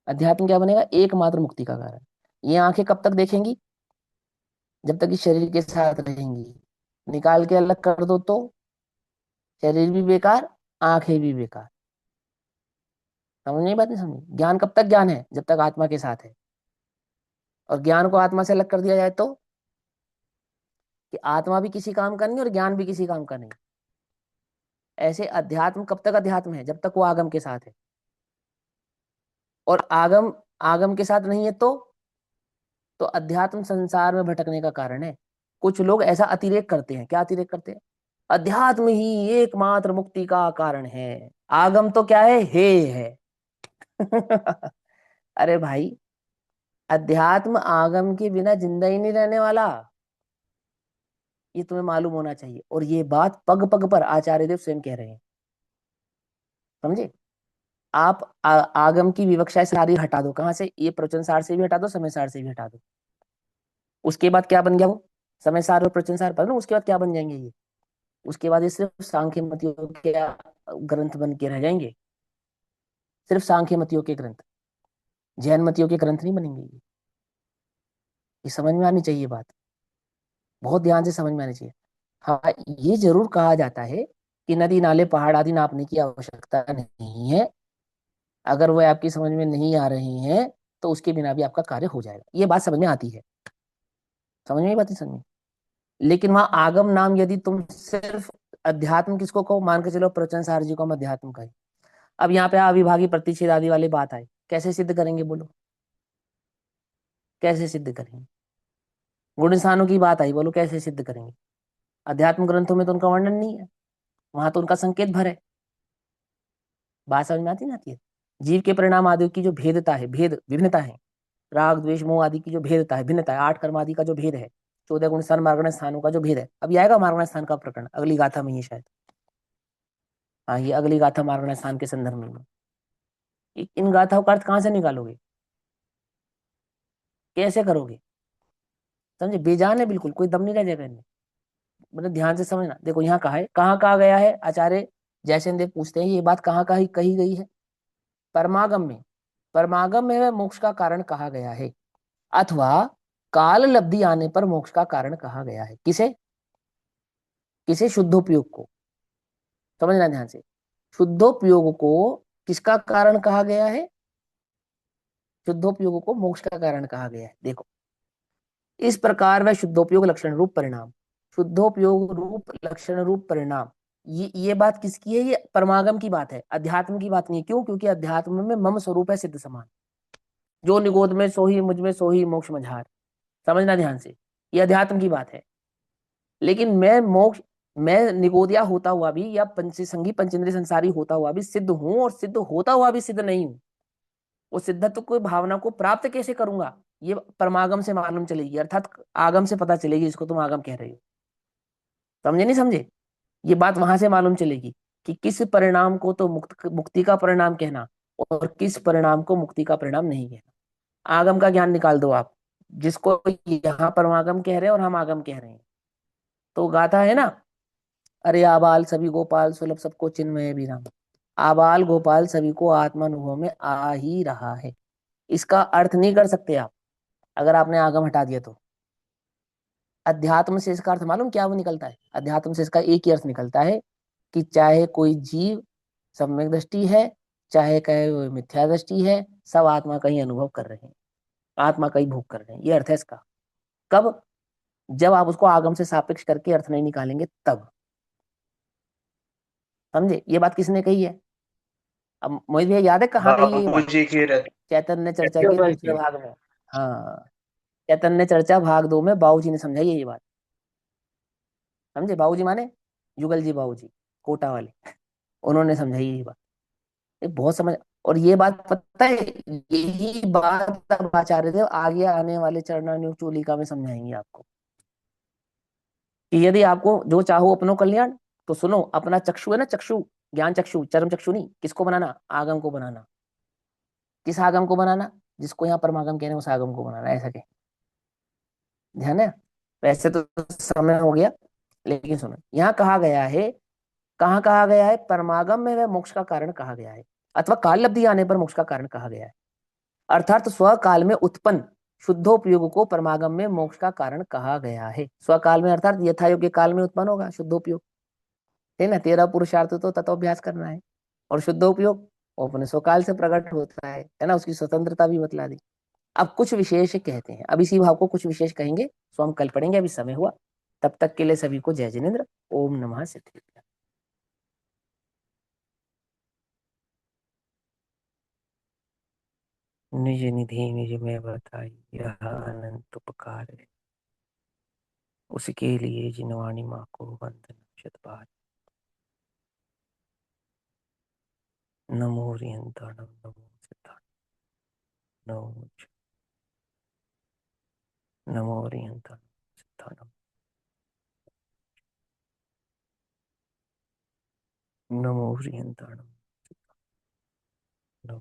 अध्यात्म क्या बनेगा? एकमात्र मुक्ति का कारण। ये आंखें कब तक देखेंगी? जब तक इस शरीर के साथ रहेंगी। निकाल के अलग कर दो तो शरीर भी बेकार, आंखें भी बेकार। समझ नहीं, बात नहीं समझी? ज्ञान कब तक ज्ञान है? जब तक आत्मा के साथ है। और ज्ञान को आत्मा से अलग कर दिया जाए तो कि आत्मा भी किसी काम का नहीं और ज्ञान भी किसी काम का नहीं। ऐसे अध्यात्म कब तक अध्यात्म है? जब तक वो आगम के साथ है। और आगम आगम के साथ नहीं है तो अध्यात्म संसार में भटकने का कारण है। कुछ लोग ऐसा अतिरेक करते हैं। क्या अतिरेक करते हैं? अध्यात्म ही एकमात्र मुक्ति का कारण है, आगम तो क्या है? हे है। अरे भाई, अध्यात्म आगम के बिना जिंदा ही नहीं रहने वाला, ये तुम्हें मालूम होना चाहिए। और ये बात पग पग पर आचार्य देव स्वयं कह रहे हैं, समझे। आप आगम की विवक्षा सारी हटा दो, कहाँ से, ये प्रवचन सार से भी हटा दो, समय सार से भी हटा दो। उसके बाद क्या बन गया वो, समय सार और प्रवचन सार पर ना, उसके बाद क्या बन जाएंगे ये, उसके बाद ये सिर्फ सांख्य मतियों के ग्रंथ बन के रह जाएंगे, सिर्फ सांख्य मतियों के ग्रंथ, जैन मतियों के ग्रंथ नहीं बनेंगे ये समझ में आनी चाहिए बात, बहुत ध्यान से समझ में आनी चाहिए। हाँ, ये जरूर कहा जाता है कि नदी नाले पहाड़ आदि नापने की आवश्यकता नहीं है, अगर वो आपकी समझ में नहीं आ रहे हैं तो उसके बिना भी आपका कार्य हो जाएगा, ये बात समझ में आती है, समझ में ही बात नहीं, समझ में। लेकिन वहां आगम नाम यदि तुम सिर्फ अध्यात्म किसको कहो, मान के चलो प्रवचन सार जी को हम अध्यात्म कहें, अब यहाँ पे अविभागी प्रतिषेध आदि वाली बात आए, कैसे सिद्ध करेंगे बोलो, कैसे सिद्ध करेंगे। गुण स्थानों की बात आई, बोलो कैसे सिद्ध करेंगे। अध्यात्म ग्रंथों में तो उनका वर्णन नहीं है, वहां तो उनका संकेत भर है, बात समझ में आती ना आती है। जीव के परिणाम आदि की जो भेदता है, भेद विभिन्नता है, राग द्वेष मोह आदि की जो भेदता है, भिन्नता है, 8 कर्म आदि का जो भेद है, 14 गुण स्थान मार्गण स्थानों का जो भेद है, अभी आएगा मार्गण स्थान का प्रकरण अगली गाथा में, ये शायद, हाँ ये अगली गाथा मार्गण स्थान के संदर्भ में। इन गाथाओं का अर्थ कहाँ से निकालोगे, कैसे करोगे, समझे, बेजान है बिल्कुल, कोई दम नहीं रह जाएगा इनमें। मतलब ध्यान से समझना, देखो यहाँ कहा है, कहाँ कहा गया है, आचार्य जयसेन देव पूछते हैं ये बात कहाँ कही गई है, परमागम में, परमागम में मोक्ष का कारण कहा गया है, अथवा काल लब्धि आने पर मोक्ष का कारण कहा गया है, किसे, किसे, शुद्धोपयोग को, समझना ध्यान से, शुद्धोपयोग को किसका कारण कहा गया है, शुद्धोपयोग को मोक्ष का कारण कहा गया है। देखो, इस प्रकार वह शुद्धोपयोग लक्षण रूप परिणाम, शुद्धोपयोग रूप लक्षण रूप परिणाम, ये बात किसकी है, ये परमागम की बात है, अध्यात्म की बात नहीं है। क्यों, क्योंकि अध्यात्म में मम स्वरूप है सिद्ध समान, जो निगोद में सोही मुझ में सोही मोक्ष मझार, समझना ध्यान से, ये अध्यात्म की बात है। लेकिन मैं मोक्ष, मैं निगोदिया होता हुआ भी या पंचसंगी पंचेंद्रिय संसारी होता हुआ भी सिद्ध हूं, और सिद्ध होता हुआ भी सिद्ध नहीं हूं, वो सिद्धत्व को भावना को प्राप्त कैसे करूंगा, ये परमागम से मालूम चलेगी, अर्थात आगम से पता चलेगी, जिसको तुम आगम कह रहे हो, समझे नहीं समझे, ये बात वहां से मालूम चलेगी कि किस परिणाम को तो मुक्ति का परिणाम कहना, और किस परिणाम को मुक्ति का परिणाम नहीं कहना। आगम का ज्ञान निकाल दो आप, जिसको यहाँ परमागम कह रहे हैं और हम आगम कह रहे हैं, तो गाथा है ना, अरे आबाल सभी गोपाल सुलभ सबको चिन्मय भी राम, आबाल गोपाल सभी को आत्मा अनुभव में आ ही रहा है, इसका अर्थ नहीं कर सकते आप अगर आपने आगम हटा दिया तो। अध्यात्म से इसका अर्थ मालूम क्या वो निकलता है, अध्यात्म से इसका एक ही अर्थ निकलता है कि चाहे कोई जीव सम्यक दृष्टि है, चाहे कहे वो मिथ्या दृष्टि है, सब आत्मा का ही अनुभव कर रहे हैं, आत्मा का ही भोग कर रहे हैं, ये अर्थ है इसका। कब, जब आप उसको आगम से सापेक्ष करके अर्थ नहीं निकालेंगे तब, समझे, ये बात किसने कही है, अब मोहित भैया याद है कहाँ कही है ये बाबू बात, जी की रचना चैतन्य चर्चा के दूसरे भाग में, हाँ, चैतन्य चर्चा भाग 2 में बाबूजी ने समझाई है ये बात, समझे, बाबूजी माने जुगल जी बाबूजी, कोटा वाले, उन्होंने समझाई है ये बात, ये बहुत समझ। और ये बात पता है, यही बात अब आचार्य देव आगे आने वाले चरणान्युग चूलिका में समझाएंगे आपको, कि यदि आपको जो चाहो अपनो कल्याण, तो सुनो, अपना चक्षु है ना, चक्षु ज्ञान चक्षु, चरम चक्षु नहीं, किसको बनाना, आगम को बनाना, किस आगम को बनाना, जिसको यहाँ परमागम कह रहे हैं उस आगम को बनाना, ऐसा कहे, ध्यान है। वैसे तो समय हो गया, लेकिन सुनो, यहाँ कहा गया है, कहाँ कहा गया है, परमागम में वह मोक्ष का कारण कहा गया है, अथवा काल लब्धि आने पर मोक्ष का कारण कहा गया है, अर्थात स्वकाल में उत्पन्न शुद्धोपयोग को परमागम में मोक्ष का कारण कहा गया है। स्वकाल में अर्थात यथा योग्य काल में उत्पन्न होगा शुद्धोपयोग, है ना, तेरा पुरुषार्थ तो तत्वाभ्यास करना है, और शुद्धोपयोग वो अपने स्वकाल से प्रकट होता है ना, उसकी स्वतंत्रता भी बतला दी। अब कुछ विशेष कहते हैं, अब इसी भाव को कुछ विशेष कहेंगे, सो हम कल पढ़ेंगे, अभी समय हुआ, तब तक के लिए सभी को जय जिनेन्द्र, ओम नमः सिद्धाय। निज निधि निज में बताई, यह अनंत उपकार है, उसके लिए जिनवाणी माँ को वंदन शत बार। नमो रियंताणम नमो सिद्धाय। नमो नमो हरिहंताणं सिद्धाणं नमो हरिहंताणं नमो